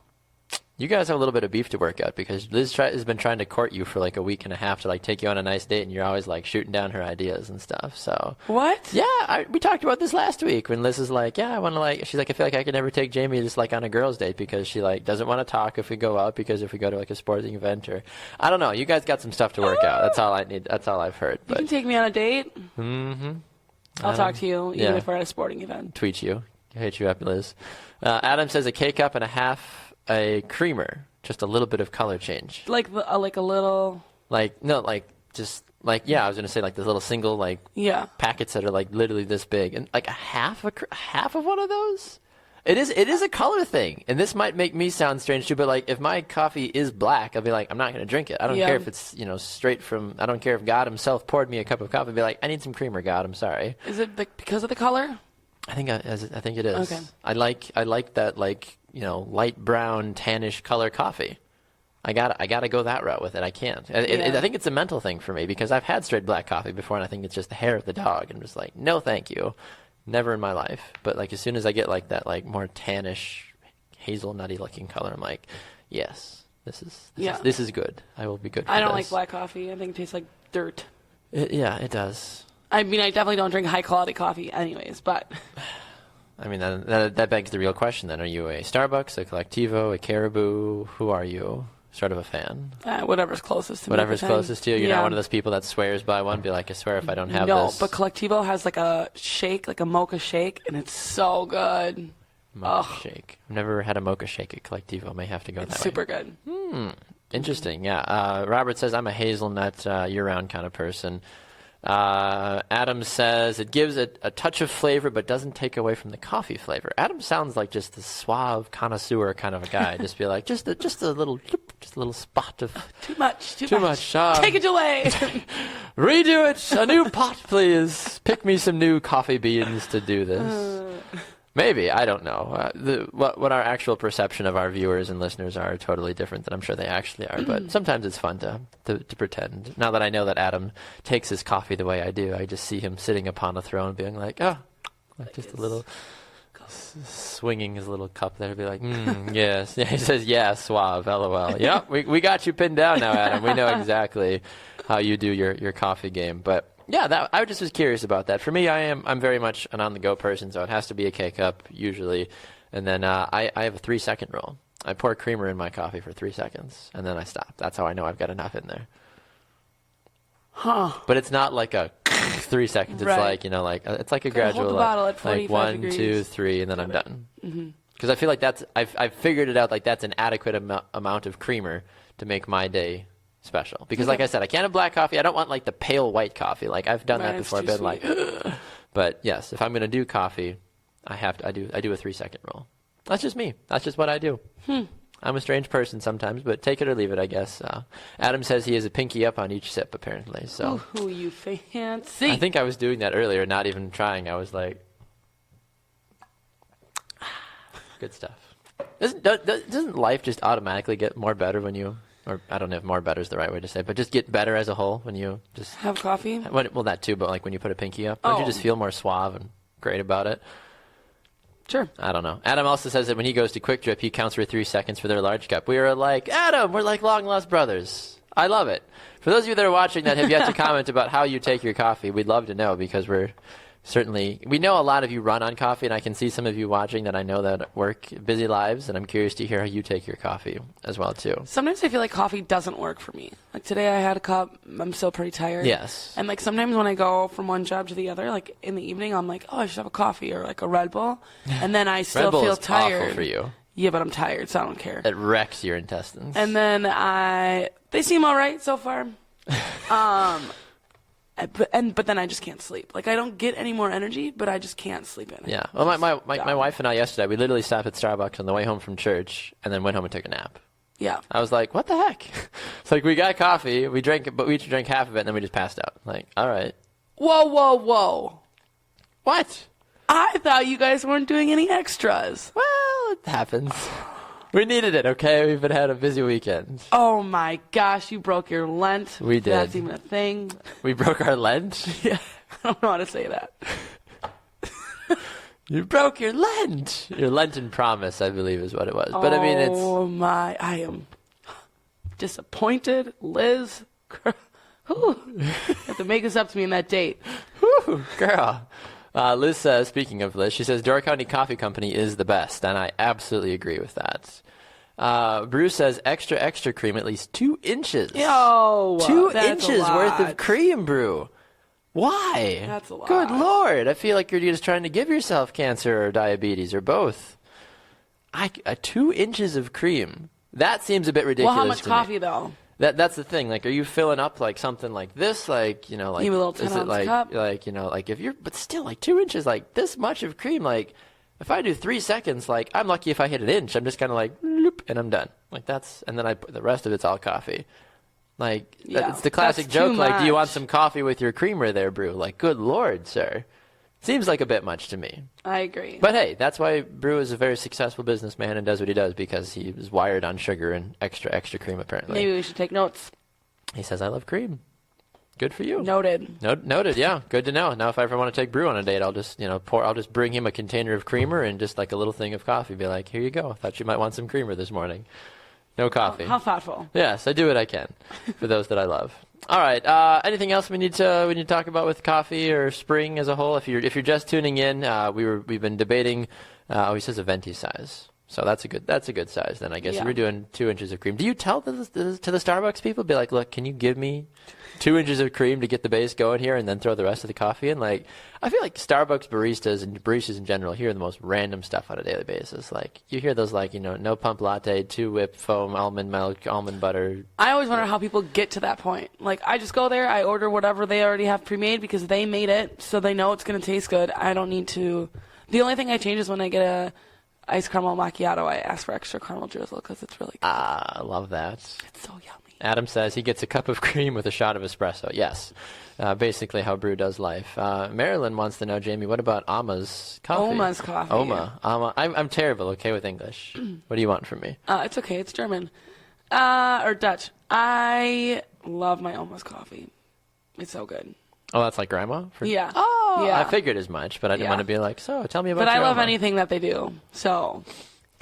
You guys have a little bit of beef to work out because Liz has been trying to court you for like a week and a half to like take you on a nice date, and you're always like shooting down her ideas and stuff. So What? yeah, we talked about this last week when Liz is like, yeah, I want to like. She's like, I feel like I could never take Jamie just like on a girls' date because she like doesn't want to talk if we go out because if we go to like a sporting event or I don't know. You guys got some stuff to work out. That's all I need. That's all I've heard. You can But take me on a date. mm-hmm. I'll talk to you even yeah. if we're at a sporting event. Tweet you. I hate you up, Liz. Adam says a K-cup and a half a creamer. Just a little bit of color change. Like a little. I was gonna say like the little single like Yeah. packets that are like literally this big, and like a half of one of those. It is a color thing, and this might make me sound strange too. But like, if my coffee is black, I'll be like, I'm not going to drink it. I don't care if it's straight from. I don't care if God Himself poured me a cup of coffee. I'll be like, I need some creamer, God. I'm sorry. Is it because of the color? I think it is. Okay. I like that light brown tannish color coffee. I gotta go that route with it. I can't. I think it's a mental thing for me because I've had straight black coffee before, and I think it's just the hair of the dog. And I'm just like, no, thank you. Never in my life. But like as soon as I get like that more tannish, hazelnutty looking color, I'm like, yes, this is good. I will be good. I don't like black coffee. I think it tastes like dirt. It does. I mean, I definitely don't drink high quality coffee, anyways. But I mean, that begs the real question. Then, are you a Starbucks, a Collectivo, a Caribou? Who are you? Sort of a fan. Whatever's closest to me. Whatever's closest to you. You're not one of those people that swears by one. Be like, I swear if I don't have this. No, but Collectivo has like a shake, like a mocha shake, and it's so good. Mocha shake. I've never had a mocha shake at Collectivo. I may have to go that way. Super good. Interesting. Yeah. Robert says I'm a hazelnut year-round kind of person. Adam says it gives it a touch of flavor but doesn't take away from the coffee flavor. Adam sounds like just the suave connoisseur kind of a guy. Just be like, just a little spot of too much. Take it away. Redo it. A new pot, please. Pick me some new coffee beans to do this. Maybe, I don't know. What our actual perception of our viewers and listeners are totally different than I'm sure they actually are. But sometimes it's fun to pretend. Now that I know that Adam takes his coffee the way I do, I just see him sitting upon a throne being like, just a little, swinging his little cup there, be like, yes. Yeah, he says, yeah, suave, LOL. Yep, we got you pinned down now, Adam. We know exactly how you do your coffee game. But yeah, I just was curious about that. For me, I'm very much an on-the-go person, so it has to be a K-cup usually. And then I have a 3-second rule. I pour creamer in my coffee for 3 seconds, and then I stop. That's how I know I've got enough in there. Huh. But it's not like a 3 seconds. It's right. It's like a gradual, hold the bottle at 45 1, degrees. 2, 3, and then I'm done. Because I feel like I've figured it out. Like that's an adequate amount of creamer to make my day special. Because like I said, I can't have black coffee. I don't want like the pale white coffee. Like I've done that before. I've been like, but yes, if I'm going to do coffee, I do a 3-second rule. That's just me. That's just what I do. I'm a strange person sometimes, but take it or leave it, I guess. Adam says he has a pinky up on each sip, apparently. So, ooh, you fancy. I think I was doing that earlier, not even trying. I was like, good stuff. Doesn't life just automatically get more better when you, or I don't know if more better is the right way to say it, but just get better as a whole when you just have coffee? Well, that too, but like when you put a pinky up, don't you just feel more suave and great about it? Sure. I don't know. Adam also says that when he goes to Quick Drip, he counts for 3 seconds for their large cup. We are like, Adam, we're like long-lost brothers. I love it. For those of you that are watching that have yet to comment about how you take your coffee, we'd love to know because we know a lot of you run on coffee, and I can see some of you watching that I know that work busy lives, and I'm curious to hear how you take your coffee as well, too. Sometimes I feel like coffee doesn't work for me. Like today I had a cup. I'm still pretty tired. Yes. And like sometimes when I go from one job to the other, like in the evening, I'm like, oh, I should have a coffee or like a Red Bull. And then I still Red Bull feel is tired. awful for you. Yeah, but I'm tired, so I don't care. It wrecks your intestines. And then they seem all right so far. But then I just can't sleep. Like I don't get any more energy, but I just can't sleep in it. Yeah. Well, my wife and I yesterday, we literally stopped at Starbucks on the way home from church and then went home and took a nap. Yeah. I was like, what the heck? It's like we got coffee, we drank it, but we each drank half of it, and then we just passed out. Like, all right. Whoa. What? I thought you guys weren't doing any extras. Well, it happens. We needed it, okay? We've had a busy weekend. Oh, my gosh. You broke your Lent. We did. That's even a thing. We broke our Lent? Yeah. I don't know how to say that. You broke your Lent. Your Lenten promise, I believe, is what it was. But I mean, it's... Oh, my. I am disappointed. Liz. You have to make this up to me in that date. Whew, girl. Liz says, speaking of Liz, she says, Door County Coffee Company is the best, and I absolutely agree with that. Bruce says, extra cream, at least 2 inches. Yo, 2 that's inches worth of cream, Brew. Why? That's a lot. Good Lord. I feel like you're just trying to give yourself cancer or diabetes or both. 2 inches of cream. That seems a bit ridiculous. Well, how much to coffee, me. though? That's the thing. Like, are you filling up like something like this? Like, like you have a little 10-ounce like cup? like like if you're, but still like 2 inches, like this much of cream. Like, If I do 3 seconds, like, I'm lucky if I hit an inch. I'm just kind of like, loop, and I'm done. Like, and then I put the rest of it's all coffee. Like, it's the classic joke, like, do you want some coffee with your creamer there, Brew? Like, good Lord, sir. Seems like a bit much to me. I agree. But hey, that's why Brew is a very successful businessman and does what he does, because he was wired on sugar and extra cream, apparently. Maybe we should take notes. He says, I love cream. Good for you. Noted. Noted, yeah. Good to know. Now, if I ever want to take Brew on a date, I'll just, I'll just bring him a container of creamer and just like a little thing of coffee. Be like, here you go. Thought you might want some creamer this morning. No coffee. How thoughtful. Yes, I do what I can for those that I love. All right. Anything else we need to talk about with coffee or spring as a whole? If you're just tuning in, we've been debating. He says a venti size, so that's a good size. Then I guess we're doing 2 inches of cream. Do you tell to the Starbucks people? Be like, look, can you give me 2 inches of cream to get the base going here, and then throw the rest of the coffee in? Like, I feel like Starbucks baristas and baristas in general hear the most random stuff on a daily basis. Like, you hear those, like, no pump latte, 2 whipped foam, almond milk, almond butter. I always wonder how people get to that point. Like, I just go there, I order whatever they already have pre-made because they made it, so they know it's going to taste good. I don't need to. The only thing I change is when I get a iced caramel macchiato, I ask for extra caramel drizzle because it's really good. I love that. It's so yummy. Adam says he gets a cup of cream with a shot of espresso. Yes, basically how Brew does life. Marilyn wants to know, Jamie, what about Ama's coffee? Oma's coffee. Ama. I'm terrible, okay, with English. What do you want from me? It's okay. It's German. Or Dutch. I love my Oma's coffee. It's so good. Oh, that's like grandma? Yeah. Oh, yeah. I figured as much, but I didn't want to be like, so tell me about But I your love Oma. anything that they do. So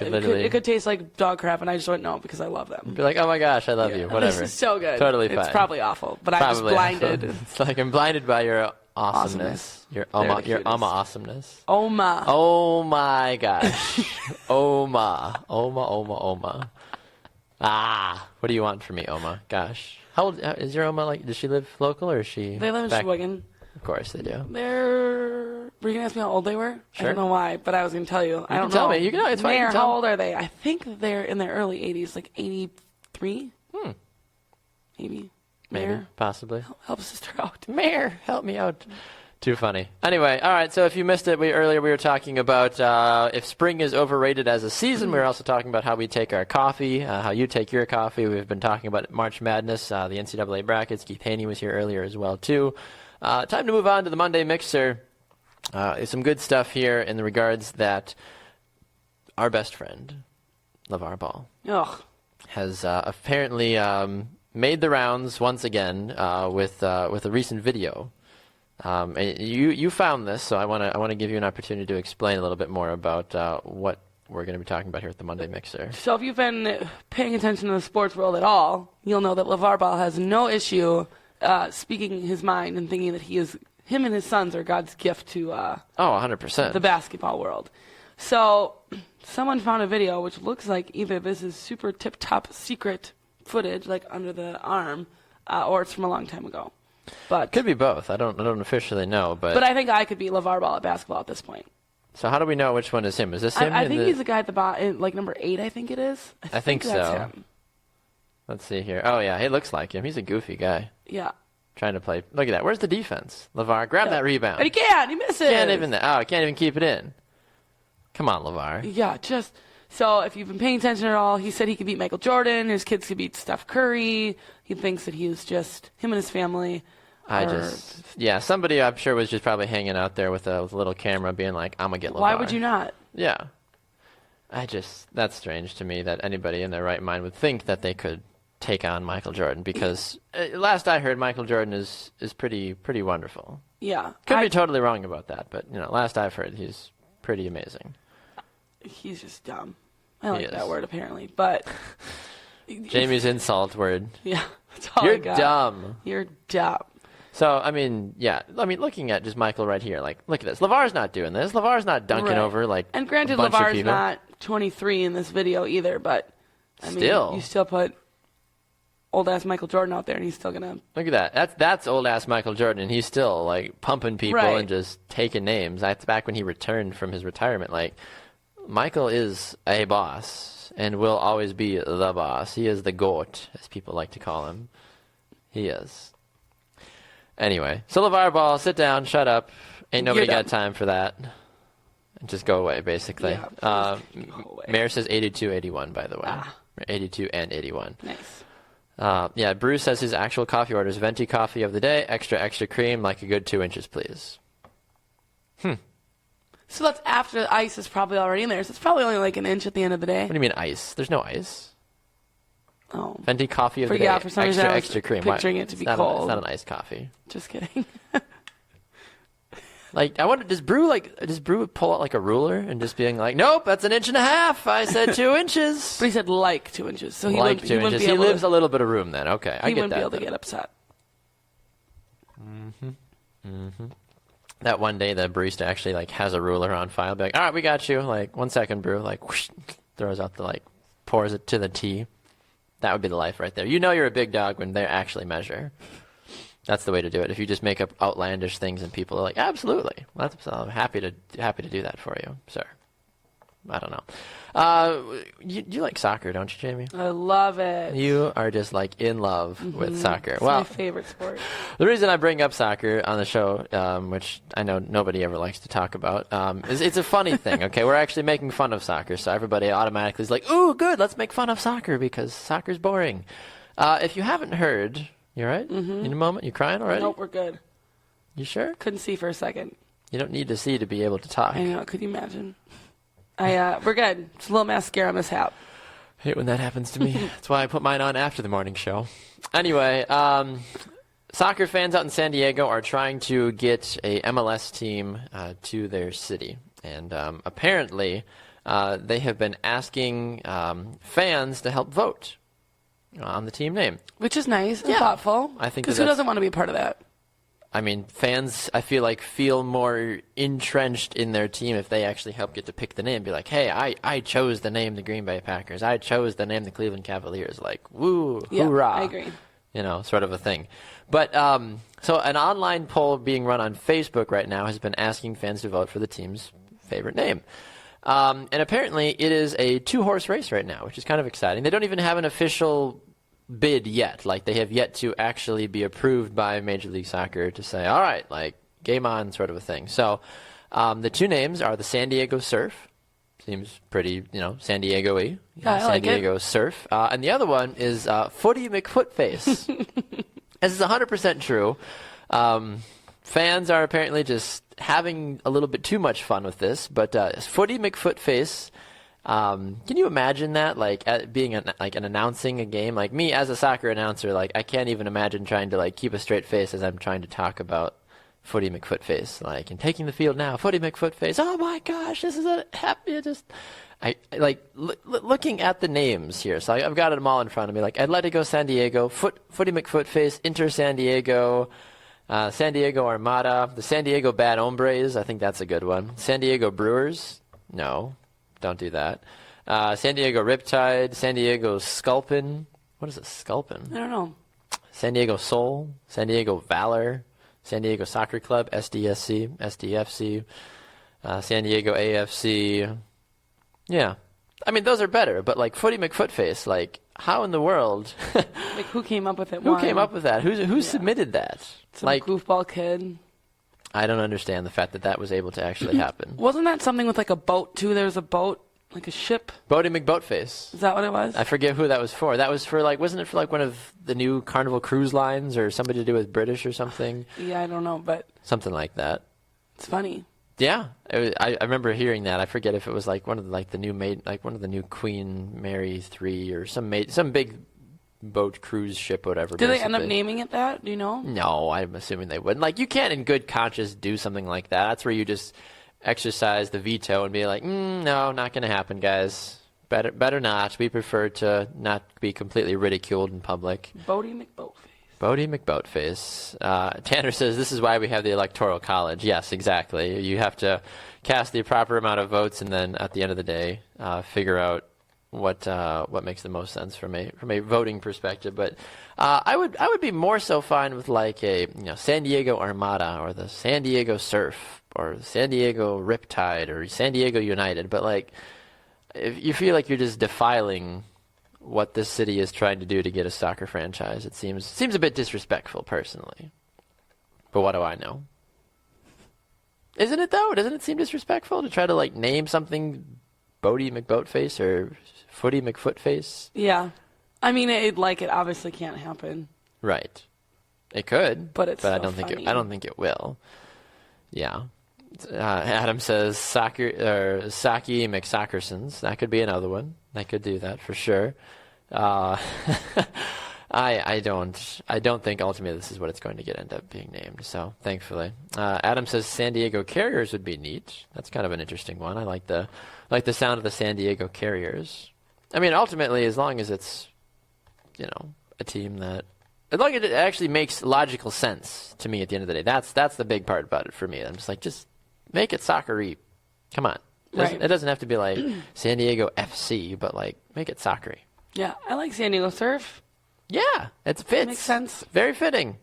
it could taste like dog crap, and I just wouldn't know because I love them. Be like, oh my gosh, I love you. Whatever. This is so good. Totally fine. It's probably awful, but I'm just blinded. It's like I'm blinded by your awesomeness. Your Oma awesomeness. Oma. Oh my gosh. Oma. What do you want from me, Oma? Gosh. How old is your Oma? Like, does she live local or is she? They live in Sheboygan. Of course they do. Were you gonna ask me how old they were? Sure. I don't know why, but I was gonna tell you. I don't know. Tell me. You can. It's fine. Mayor, how old are they? I think they're in their early 80s, like 83. Maybe. Mayor, possibly. help a sister out. Mayor, help me out. Too funny. Anyway, all right, so if you missed it, earlier we were talking about if spring is overrated as a season. We were also talking about how we take our coffee, how you take your coffee. We've been talking about March Madness, the NCAA brackets. Keith Hoehne was here earlier as well, too. Time to move on to the Monday Mixer. There's some good stuff here in the regards that our best friend, LaVar Ball, has apparently made the rounds once again with a recent video. You found this, so I want to give you an opportunity to explain a little bit more about what we're going to be talking about here at the Monday Mixer. So if you've been paying attention to the sports world at all, you'll know that LaVar Ball has no issue speaking his mind and thinking that him and his sons are God's gift to 100%. the basketball world. So someone found a video which looks like either this is super tip-top secret footage, like under the arm, or it's from a long time ago. But could be both. I don't officially know, but I think I could be LaVar Ball at basketball at this point. So how do we know which one is him? Is this him? I think he's the guy at the bottom, like number 8. I think it is. I think that's so. him. Let's see here. Oh yeah, he looks like him. He's a goofy guy. Yeah. Trying to play. Look at that. Where's the defense? LaVar, grab that rebound. And he can't. He misses. Can't even keep it in. Come on, LaVar. Yeah, so if you've been paying attention at all, he said he could beat Michael Jordan. His kids could beat Steph Curry. He thinks that he was just him and his family. Somebody I'm sure was just probably hanging out there with a little camera being like, I'm going to get LaVar. Why would you not? Yeah. That's strange to me that anybody in their right mind would think that they could take on Michael Jordan because last I heard Michael Jordan is pretty wonderful. Yeah. Could be totally wrong about that, but last I've heard he's pretty amazing. He's just dumb. I like that word apparently, but Jamie's insult word. Yeah. That's all You're I got. dumb. You're dumb. So, looking at just Michael right here, like, look at this. LaVar's not doing this. LaVar's not dunking over, like, and granted, a bunch of LaVar's people. not 23 in this video either, but, you still put old-ass Michael Jordan out there, and he's still going to... Look at that. That's old-ass Michael Jordan, and he's still, like, pumping people and just taking names. That's back when he returned from his retirement. Like, Michael is a boss and will always be the boss. He is the GOAT, as people like to call him. He is. Anyway, so LaVar Ball, sit down, shut up. Ain't nobody got time for that. Just go away, basically. Yeah, go away. Mayor says 82-81, by the way. 82 and 81. Nice. Yeah, Bruce says his actual coffee orders: venti coffee of the day, extra cream, like a good 2 inches, please. So that's after the ice is probably already in there. So it's probably only like an inch at the end of the day. What do you mean ice? There's no ice. Oh. Venti coffee of the day, Yeah, for some reason I was extra cream. picturing it to be It's cold. not an iced coffee. Just kidding. Like, I wonder, does Brew pull out like a ruler and just being like, nope, that's an inch and a half. I said 2 inches. But he said like 2 inches. So he Like wouldn't, 2 he wouldn't inches. be He able lives to, a little bit of room then. Okay, I he get wouldn't that. be able to then. get upset. That one day the barista actually like has a ruler on file. Be like, all right, we got you. Like, 1 second, Brew. Like, whoosh, throws out pours it to the tea. That would be the life right there. You know you're a big dog when they actually measure. That's the way to do it. If you just make up outlandish things and people are like, absolutely, I'm happy to do that for you, sir. I don't know. You like soccer, don't you, Jamie? I love it. You are just like in love with soccer. It's Well, my favorite sport. the reason I bring up soccer on the show, which I know nobody ever likes to talk about, is it's a funny thing. Okay, we're actually making fun of soccer, so everybody automatically is like, "Ooh, good, let's make fun of soccer because soccer's boring." If you haven't heard, you all right? In a moment, you crying already? Nope, we're good. You sure? Couldn't see for a second. You don't need to see to be able to talk. I know. Could you imagine? We're good. It's a little mascara mishap. I hate when that happens to me. That's why I put mine on after the morning show. Anyway, soccer fans out in San Diego are trying to get a MLS team to their city. And apparently they have been asking fans to help vote on the team name. Which is nice and thoughtful. I think because that who doesn't want to be a part of that? I mean, fans, I feel like, feel more entrenched in their team if they actually help get to pick the name. Be like, hey, I chose the name the Green Bay Packers. I chose the name the Cleveland Cavaliers. Like, woo, Yeah, hoorah. I agree. You know, sort of a thing. But so an online poll being run on Facebook right now has been asking fans to vote for the team's favorite name. And apparently it is a 2-horse race right now, which is kind of exciting. They don't even have an official bid yet. Like, they have yet to actually be approved by Major League Soccer to say, all right, like, game on, sort of a thing. So the two names are the San Diego Surf. Seems pretty, San Diego-y. Yeah, I San like it. Diego Surf. And the other one is Footy McFootface. This is 100% true. Fans are apparently just having a little bit too much fun with this, but Footy McFootface. Can you imagine that, like, being an announcing a game? Like, me as a soccer announcer, like, I can't even imagine trying to like keep a straight face as I'm trying to talk about Footy McFootface, like, and taking the field now, Footy McFootface. Oh my gosh, this is a happy. Looking at the names here. So I've got them all in front of me. Like, Atletico San Diego, Footy McFootface, Inter San Diego, San Diego Armada, the San Diego Bad Hombres. I think that's a good one. San Diego Brewers. No. Don't do that. San Diego Riptide, San Diego Sculpin. What is a Sculpin? I don't know. San Diego Soul, San Diego Valor, San Diego Soccer Club, SDSC, SDFC, San Diego AFC. Yeah. I mean, those are better, but like Footy McFootface, like, how in the world? Like, who came up with it? Who came up with that? Who submitted that? Some like, goofball kid. I don't understand the fact that was able to actually happen. Wasn't that something with like a boat too? There was a boat, like a ship. Bodie McBoatface. Is that what it was? I forget who that was for. That was for wasn't it for one of the new Carnival Cruise Lines or somebody to do with British or something? Yeah, I don't know, but Something like that. it's funny. Yeah, I remember hearing that. I forget if it was like one of the new Queen Mary 3 or some big boat cruise ship, whatever. Did they end up basically. naming it that? Do you know? No, I'm assuming they wouldn't. Like, you can't in good conscience do something like that. That's where you just exercise the veto and be like, no, not going to happen, guys. Better not. We prefer to not be completely ridiculed in public. Bodie McBoatface. Bodie McBoatface. Tanner says this is why we have the Electoral College. Yes, exactly. You have to cast the proper amount of votes, and then at the end of the day, figure out what makes the most sense from a voting perspective. But I would be more so fine with like a San Diego Armada or the San Diego Surf or San Diego Riptide or San Diego United. But like, if you feel like you're just defiling what this city is trying to do to get a soccer franchise, it seems a bit disrespectful, personally. But what do I know? Isn't it, though? Doesn't it seem disrespectful to try to, like, name something Bodie McBoatface or Footy McFootface? Yeah. I mean, it obviously can't happen. Right. It could, but I don't think funny. I don't think it will. Yeah. Adam says Saki McSockersons. That could be another one. That could do that for sure. I don't think ultimately this is what it's going to end up being named. So thankfully, Adam says San Diego Carriers would be neat. That's kind of an interesting one. I like the sound of the San Diego Carriers. I mean, ultimately, as long as it's a team that, as long as it actually makes logical sense to me at the end of the day, that's the big part about it for me. I'm just like, just make it soccer-y. Come on. It doesn't have to be like San Diego FC, but like make it soccer-y. Yeah, I like San Diego Surf. Yeah, it fits. Makes sense. Very fitting.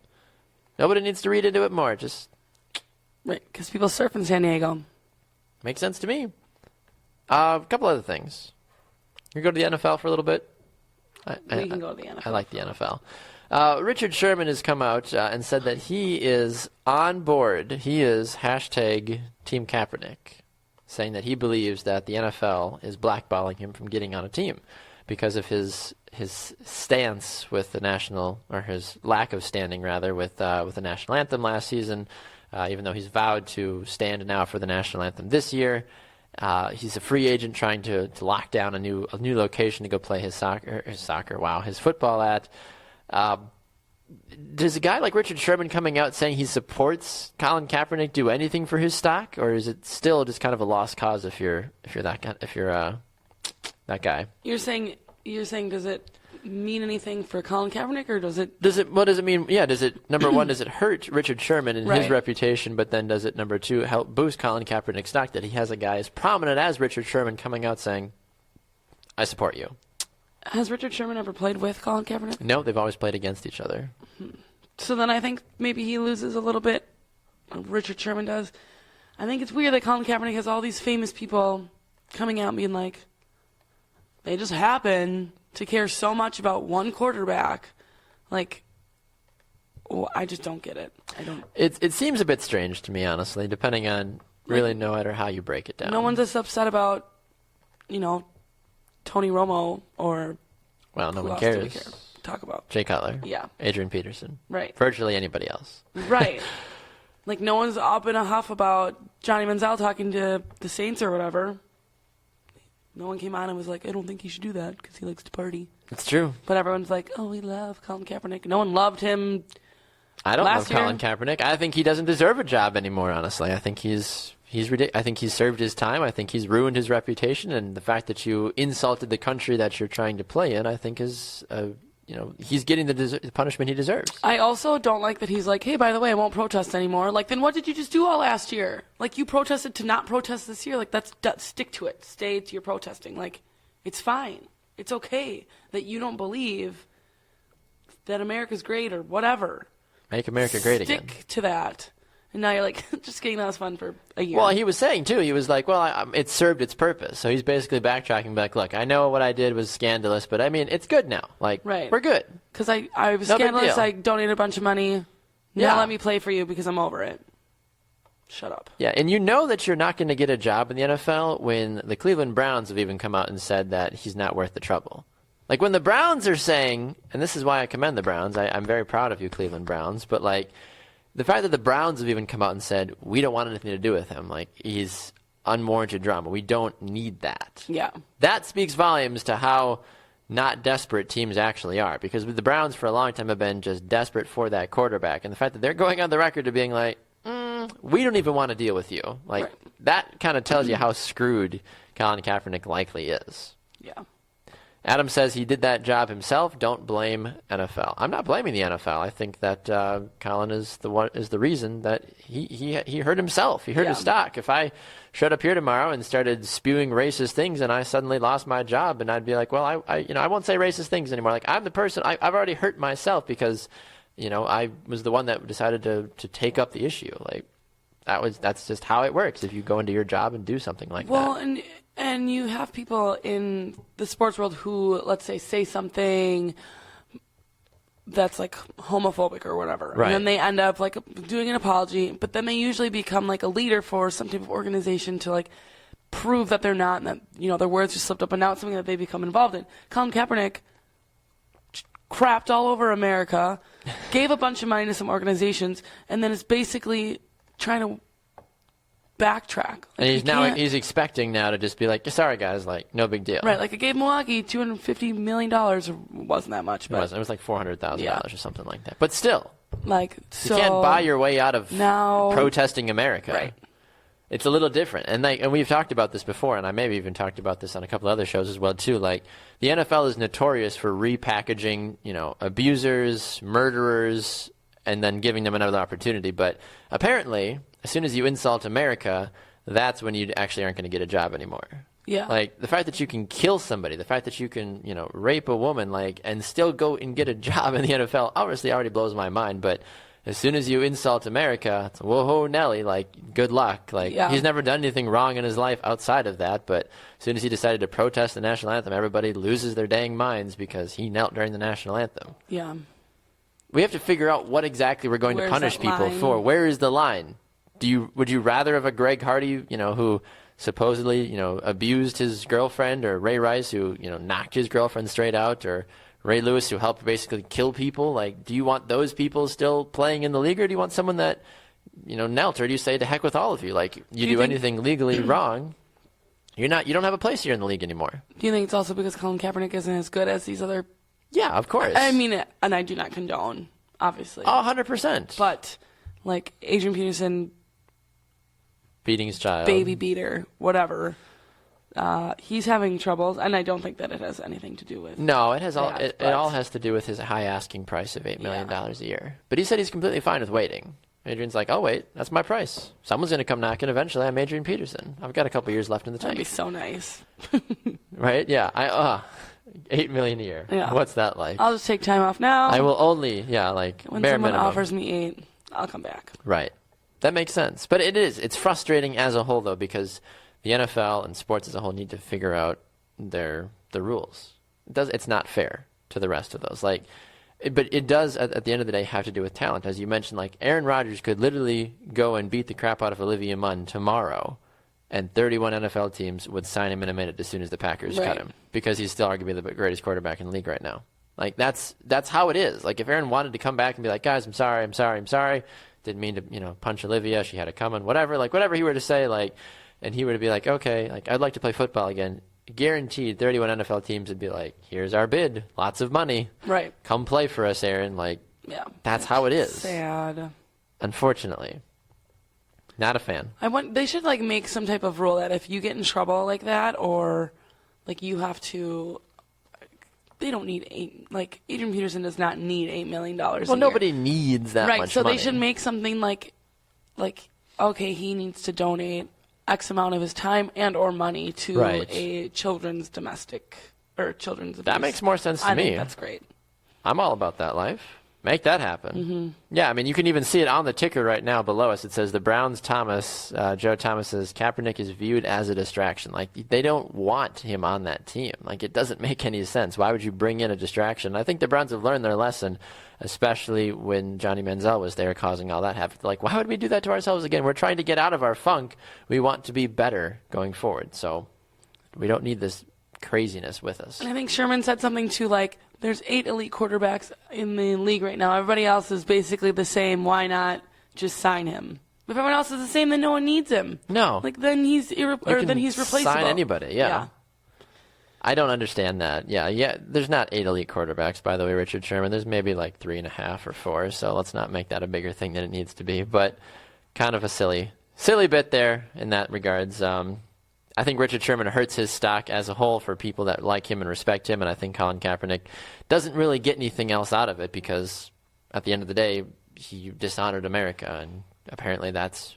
Nobody needs to read into it more. Just right, because people surf in San Diego. Makes sense to me. A couple other things. You go to the NFL for a little bit? We can go to the NFL. I like the NFL. Richard Sherman has come out and said that he is on board. He is hashtag Team Kaepernick, saying that he believes that the NFL is blackballing him from getting on a team because of his stance with the national, or his lack of standing rather, with the national anthem last season. Even though he's vowed to stand now for the national anthem this year, he's a free agent trying to lock down a new location to go play his football at. Does a guy like Richard Sherman coming out saying he supports Colin Kaepernick do anything for his stock, or is it still just kind of a lost cause if you're that guy? You're saying does it mean anything for Colin Kaepernick, or does it? What does it mean? Yeah, does it, number one, does it hurt Richard Sherman and his reputation? But then does it, number two, help boost Colin Kaepernick's stock that he has a guy as prominent as Richard Sherman coming out saying, "I support you"? Has Richard Sherman ever played with Colin Kaepernick? No, they've always played against each other. So then I think maybe he loses a little bit. Richard Sherman does. I think it's weird that Colin Kaepernick has all these famous people coming out and being like, they just happen to care so much about one quarterback. Like, I just don't get it. I don't. It seems a bit strange to me, honestly, depending on really no matter how you break it down. No one's as upset about, Tony Romo or. Well, no who one else do we cares. care? Talk about. Jay Cutler. Yeah. Adrian Peterson. Right. Virtually anybody else. Right. Like, no one's up in a huff about Johnny Manziel talking to the Saints or whatever. No one came on and was like, I don't think he should do that because he likes to party. It's true. But everyone's like, oh, we love Colin Kaepernick. No one loved him. I don't love last year. Colin Kaepernick. I think he doesn't deserve a job anymore, honestly. I think he's ridiculous. I think he's served his time. I think he's ruined his reputation. And the fact that you insulted the country that you're trying to play in, I think is, he's getting the punishment he deserves. I also don't like that he's like, hey, by the way, I won't protest anymore. Like, then what did you just do all last year? Like, you protested to not protest this year. Like, stick to it. Stay to your protesting. Like, it's fine. It's okay that you don't believe that America's great or whatever. Make America great again. Stick to that. And now you're like, just kidding, that was fun for a year. Well, he was saying, too, he was like, well, it served its purpose. So he's basically backtracking back, look, I know what I did was scandalous, but, I mean, it's good now. Like, we're good. Because I was scandalous, I donated a bunch of money. Now let me play for you because I'm over it. Shut up. Yeah, and you know that you're not going to get a job in the NFL when the Cleveland Browns have even come out and said that he's not worth the trouble. Like, when the Browns are saying, and this is why I commend the Browns, I'm very proud of you, Cleveland Browns, but, like, the fact that the Browns have even come out and said, we don't want anything to do with him, like, he's unwarranted drama. We don't need that. Yeah. That speaks volumes to how not desperate teams actually are, because the Browns for a long time have been just desperate for that quarterback, and the fact that they're going on the record to being like, we don't even want to deal with you. Like, that kind of tells you how screwed Colin Kaepernick likely is. Yeah. Adam says he did that job himself. Don't blame NFL. I'm not blaming the NFL. I think that Colin is the reason that he hurt himself. He hurt his stock. If I showed up here tomorrow and started spewing racist things, and I suddenly lost my job, and I'd be like, well, I won't say racist things anymore. Like, I'm the person. I've already hurt myself because I was the one that decided to take up the issue. Like, that's just how it works. If you go into your job and do something like that. Well, and you have people in the sports world who, let's say something that's like homophobic or whatever. Right. And then they end up like doing an apology, but then they usually become like a leader for some type of organization to like prove that they're not, and that, you know, their words just slipped up, and now it's something that they become involved in. Colin Kaepernick crapped all over America, gave a bunch of money to some organizations, and then is basically trying to backtrack. Like, and he's expecting now to just be like, sorry guys, like no big deal. Right, like it gave Milwaukee $250 million, or wasn't that much, but It was like $400,000 or something like that. But still, like, you can't buy your way out of now protesting America. Right. It's a little different, and we've talked about this before, and I maybe even talked about this on a couple other shows as well too. Like, the NFL is notorious for repackaging, you know, abusers, murderers, and then giving them another opportunity. But apparently, as soon as you insult America, that's when you actually aren't going to get a job anymore. Yeah. Like, the fact that you can kill somebody, the fact that you can, you know, rape a woman, like, and still go and get a job in the NFL, obviously already blows my mind. But as soon as you insult America, it's, whoa, Nelly, like, good luck. Like, he's never done anything wrong in his life outside of that, but as soon as he decided to protest the national anthem, everybody loses their dang minds because he knelt during the national anthem. Yeah. We have to figure out what exactly we're going to punish people for. Where is the line? Would you rather have a Greg Hardy, you know, who supposedly, you know, abused his girlfriend, or Ray Rice, who, you know, knocked his girlfriend straight out, or Ray Lewis, who helped basically kill people? Like, do you want those people still playing in the league, or do you want someone that, you know, knelt, or do you say to heck with all of you? Like, you do anything legally wrong, you don't have a place here in the league anymore. Do you think it's also because Colin Kaepernick isn't as good as these other? Yeah, of course. I mean, and I do not condone, obviously. Oh, 100%. But like Adrian Peterson, beating his child, baby beater, whatever. He's having troubles, and I don't think that it has anything to do with. No, it has it all has to do with his high asking price of $8 million a year. But he said he's completely fine with waiting. Adrian's like, oh wait, that's my price. Someone's going to come knocking eventually. I'm Adrian Peterson. I've got a couple years left in the tank. That'd be so nice. Right? Yeah. $8 million a year. Yeah. What's that like? I'll just take time off now. I will only, like, when bare someone minimum. offers me $8, I'll come back. Right. That makes sense. But it's frustrating as a whole, though, because the NFL and sports as a whole need to figure out the rules. It's not fair to the rest of those. Like, but it does, at the end of the day, have to do with talent. As you mentioned, like, Aaron Rodgers could literally go and beat the crap out of Olivia Munn tomorrow, and 31 NFL teams would sign him in a minute as soon as the Packers cut him, because he's still arguably the greatest quarterback in the league right now. Like, that's how it is. Like, if Aaron wanted to come back and be like, guys, I'm sorry, didn't mean to, you know, punch Olivia, she had it coming, whatever he were to say, like, and he were to be like, okay, like, I'd like to play football again, guaranteed 31 NFL teams would be like, here's our bid, lots of money, right? Come play for us, Aaron. Like, that's how it is. Sad. Unfortunately, not a fan. They should like make some type of rule that if you get in trouble like that, or like you have to. They don't need Adrian Peterson does not need $8 million. Well, nobody needs that much money. Right, so they should make something like, okay, he needs to donate X amount of his time and or money to a children's abuse. That makes more sense to me. I think that's great. I'm all about that life. Make that happen. Mm-hmm. Yeah, I mean, you can even see it on the ticker right now below us. It says the Browns' Joe Thomas says Kaepernick is viewed as a distraction. Like, they don't want him on that team. Like, it doesn't make any sense. Why would you bring in a distraction? I think the Browns have learned their lesson, especially when Johnny Manziel was there causing all that havoc. Like, why would we do that to ourselves again? We're trying to get out of our funk. We want to be better going forward. So we don't need this craziness with us. And I think Sherman said something too, like, there's 8 elite quarterbacks in the league right now. Everybody else is basically the same. Why not just sign him? If everyone else is the same, then no one needs him. No. Like, then he's replaceable. Sign anybody, yeah. I don't understand that. Yeah. There's not 8 elite quarterbacks, by the way, Richard Sherman. There's maybe like 3.5 or 4, so let's not make that a bigger thing than it needs to be. But kind of a silly bit there in that regards. I think Richard Sherman hurts his stock as a whole for people that like him and respect him, and I think Colin Kaepernick doesn't really get anything else out of it because at the end of the day, he dishonored America, and apparently that's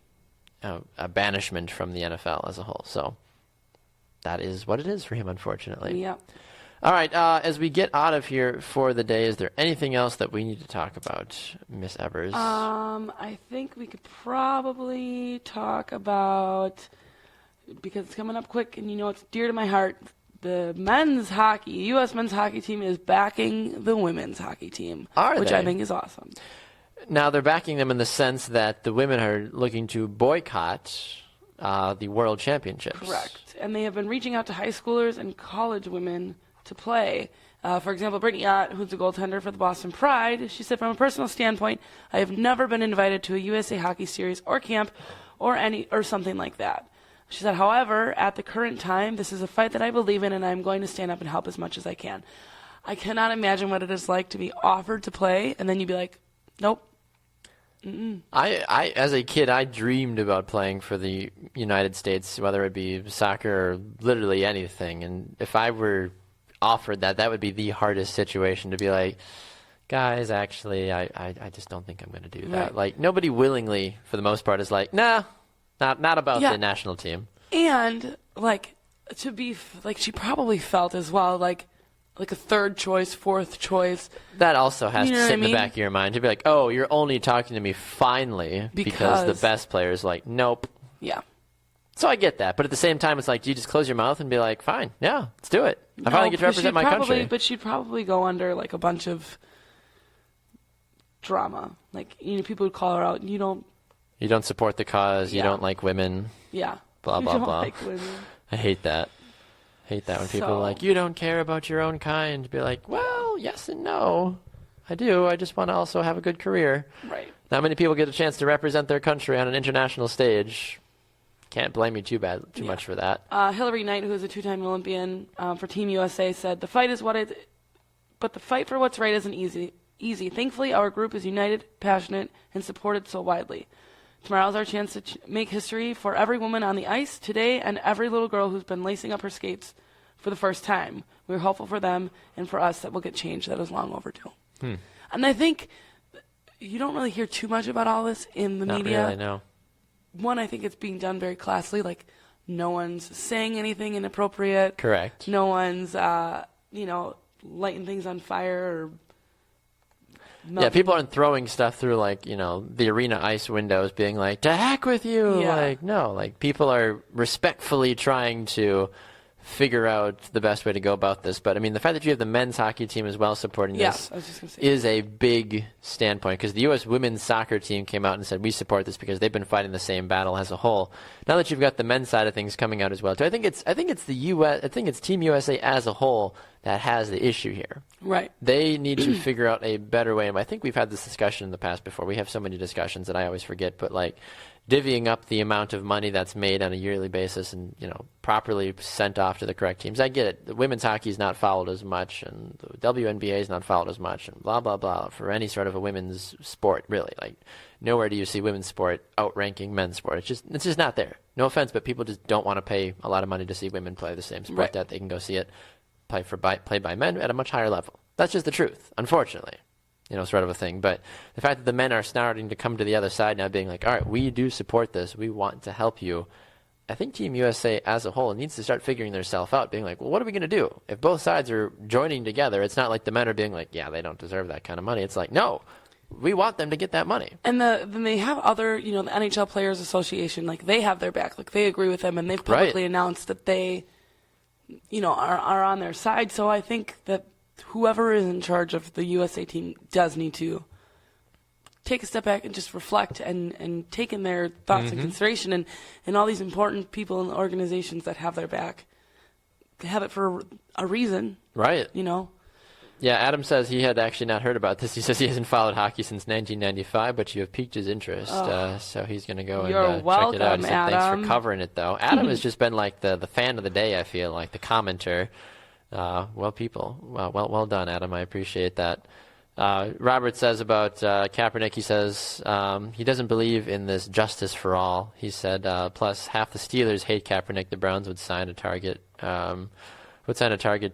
a banishment from the NFL as a whole. So that is what it is for him, unfortunately. Yeah. All right, as we get out of here for the day, is there anything else that we need to talk about, Miss Evers? I think we could probably talk about, because it's coming up quick and you know it's dear to my heart, the U.S. men's hockey team is backing the women's hockey team, which I think is awesome. Now, they're backing them in the sense that the women are looking to boycott the World Championships. Correct. And they have been reaching out to high schoolers and college women to play. For example, Brittany Ott, who's a goaltender for the Boston Pride, she said, from a personal standpoint, I have never been invited to a USA Hockey Series or camp or something like that. She said, however, at the current time, this is a fight that I believe in, and I'm going to stand up and help as much as I can. I cannot imagine what it is like to be offered to play, and then you'd be like, nope. Mm-mm. I as a kid, I dreamed about playing for the United States, whether it be soccer or literally anything. And if I were offered that would be the hardest situation to be like, guys, actually, I just don't think I'm going to do that. Right. Like, nobody willingly, for the most part, is like, nah. Not about the national team. And, she probably felt as well, like a third choice, fourth choice. That also has to sit in the mean? back of your mind to be like, oh, you're only talking to me finally because the best player is like, nope. Yeah. So I get that. But at the same time, it's like, do you just close your mouth and be like, fine, yeah, let's do it. I finally get to represent my country. But she'd probably go under, a bunch of drama. People would call her out, You don't support the cause. You don't like women. Yeah. Blah, blah, you don't blah. like women. I hate that. When people are like, you don't care about your own kind. Be like, well, yes and no. I do. I just want to also have a good career. Right. Not many people get a chance to represent their country on an international stage. Can't blame you too much for that. Hillary Knight, who is a two-time Olympian for Team USA, said, the fight for what's right isn't easy. Thankfully, our group is united, passionate, and supported so widely. Tomorrow's our chance to make history for every woman on the ice today and every little girl who's been lacing up her skates for the first time. We're hopeful for them and for us that we'll get change that is long overdue. And I think you don't really hear too much about all this in the media. Not really, no. One, I think it's being done very classily. No one's saying anything inappropriate. Correct. No one's, lighting things on fire or Yeah, people aren't throwing stuff through the arena ice windows being like, to heck with you. Yeah. No, people are respectfully trying to figure out the best way to go about this. But, the fact that you have the men's hockey team as well supporting this I was just gonna say is a big standpoint because the U.S. women's soccer team came out and said, we support this because they've been fighting the same battle as a whole. Now that you've got the men's side of things coming out as well, too, I think it's Team USA as a whole that has the issue here. Right. They need to figure out a better way. And I think we've had this discussion in the past before. We have so many discussions that I always forget. But divvying up the amount of money that's made on a yearly basis and properly sent off to the correct teams. I get it. The women's hockey is not followed as much, and the WNBA is not followed as much, and blah blah blah for any sort of a women's sport. Really, nowhere do you see women's sport outranking men's sport. It's just not there. No offense, but people just don't want to pay a lot of money to see women play the same sport that they can go see it played by men at a much higher level. That's just the truth, unfortunately. Sort of a thing. But the fact that the men are starting to come to the other side now being like, all right, we do support this. We want to help you. I think Team USA as a whole needs to start figuring themselves out, being like, well, what are we going to do? If both sides are joining together, it's not like the men are being like, yeah, they don't deserve that kind of money. It's like, no, we want them to get that money. And then they have other, the NHL Players Association, they have their back. They agree with them, and they've publicly announced that they, are on their side. So I think that whoever is in charge of the USA team does need to take a step back and just reflect and take in their thoughts and consideration and all these important people and organizations that have their back. They have it for a reason. Right. Yeah, Adam says he had actually not heard about this. He says he hasn't followed hockey since 1995, but you have piqued his interest, so he's going to go and check it out. He said, thanks for covering it, though. Adam has just been the fan of the day, I feel, the commenter. Well done, Adam. I appreciate that. Robert says about Kaepernick, he says he doesn't believe in this justice for all. He said, plus half the Steelers hate Kaepernick. The Browns would sign a target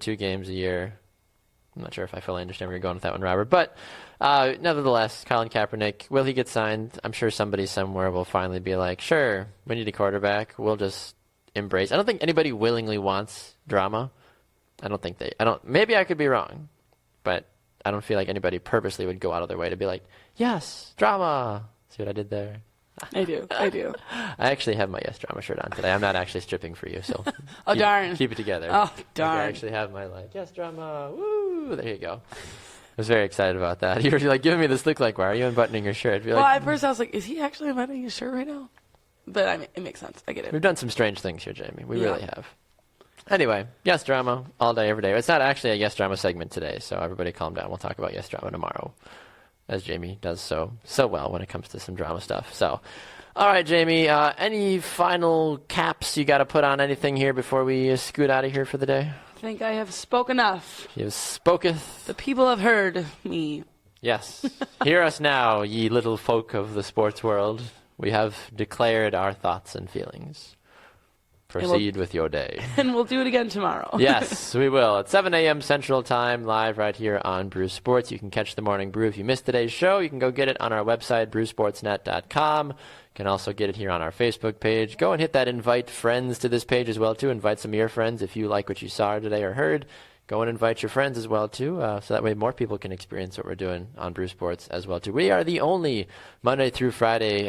2 games a year. I'm not sure if I fully understand where you're going with that one, Robert. But nevertheless, Colin Kaepernick, will he get signed? I'm sure somebody somewhere will finally be like, sure, we need a quarterback. We'll just embrace. I don't think anybody willingly wants drama. Maybe I could be wrong, but I don't feel like anybody purposely would go out of their way to be like, yes, drama. See what I did there? I do. I actually have my Yes Drama shirt on today. I'm not actually stripping for you, so darn. keep it together. Oh, darn. I actually have my Yes Drama. Woo! There you go. I was very excited about that. You were like giving me this look like, why are you unbuttoning your shirt? Well, at first I was like, is he actually unbuttoning his shirt right now? But I mean, it makes sense. I get it. We've done some strange things here, Jamie. We really have. Anyway, Yes Drama all day, every day. It's not actually a Yes Drama segment today, so everybody calm down. We'll talk about Yes Drama tomorrow, as Jamie does so well when it comes to some drama stuff. So, all right, Jamie, any final caps you got to put on anything here before we scoot out of here for the day? I think I have spoke enough. You spoketh. The people have heard me. Yes. Hear us now, ye little folk of the sports world. We have declared our thoughts and feelings. Proceed with your day. And we'll do it again tomorrow. Yes, we will. At 7 a.m. Central Time, live right here on Brew Sports. You can catch the Morning Brew. If you missed today's show, you can go get it on our website, brewsportsnet.com. You can also get it here on our Facebook page. Go and hit that invite friends to this page as well, too. Invite some of your friends if you like what you saw today or heard. Go and invite your friends as well, too, so that way more people can experience what we're doing on Brew Sports as well, too. We are the only Monday through Friday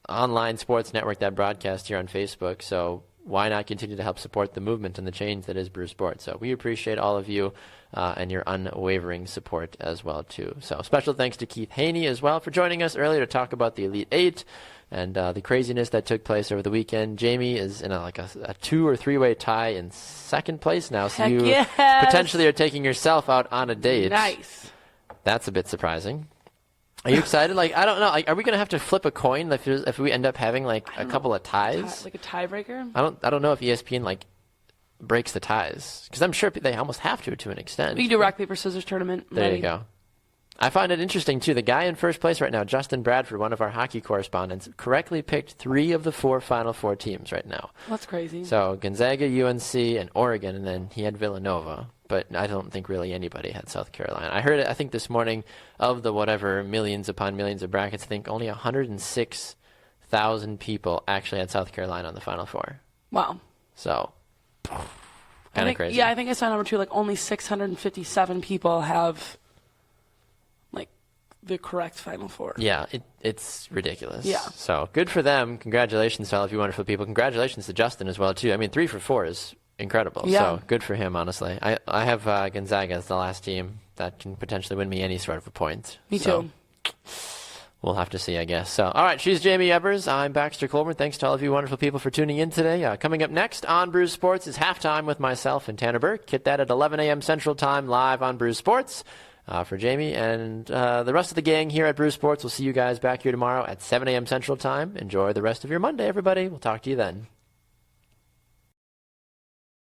online sports network that broadcasts here on Facebook, so why not continue to help support the movement and the change that is Brew Sports? So we appreciate all of you and your unwavering support as well, too. So special thanks to Keith Hoehne as well for joining us earlier to talk about the Elite Eight and the craziness that took place over the weekend. Jamie is in a 2 or 3-way tie in second place now, so you potentially are taking yourself out on a date. Nice. That's a bit surprising. Are you excited? I don't know. Are we going to have to flip a coin if we end up having a couple of ties? Like a tiebreaker? I don't know if ESPN breaks the ties, because I'm sure they almost have to an extent. We can do rock paper scissors tournament. There you go. I find it interesting too. The guy in first place right now, Justin Bradford, one of our hockey correspondents, correctly picked 3 of the 4 Final Four teams right now. That's crazy. So Gonzaga, UNC, and Oregon, and then he had Villanova. But I don't think really anybody had South Carolina. I heard it, I think this morning, of the whatever millions upon millions of brackets, I think only 106,000 people actually had South Carolina on the Final Four. Wow. So, kind of crazy. Yeah, I think I saw number 2, only 657 people have the correct Final Four. Yeah, it's ridiculous. Yeah. So, good for them. Congratulations to all of you wonderful people. Congratulations to Justin as well, too. I mean, 3 for 4 is incredible. Yeah. So good for him, honestly. I have Gonzaga as the last team that can potentially win me any sort of a point. Me too. We'll have to see, I guess. So, all right, she's Jamie Evers. I'm Baxter Colburn. Thanks to all of you wonderful people for tuning in today. Coming up next on Brew Sports is Halftime with myself and Tanner Burke. Get that at 11 a.m. Central Time live on Brew Sports. For Jamie and the rest of the gang here at Brew Sports, we'll see you guys back here tomorrow at 7 a.m. Central Time. Enjoy the rest of your Monday, everybody. We'll talk to you then.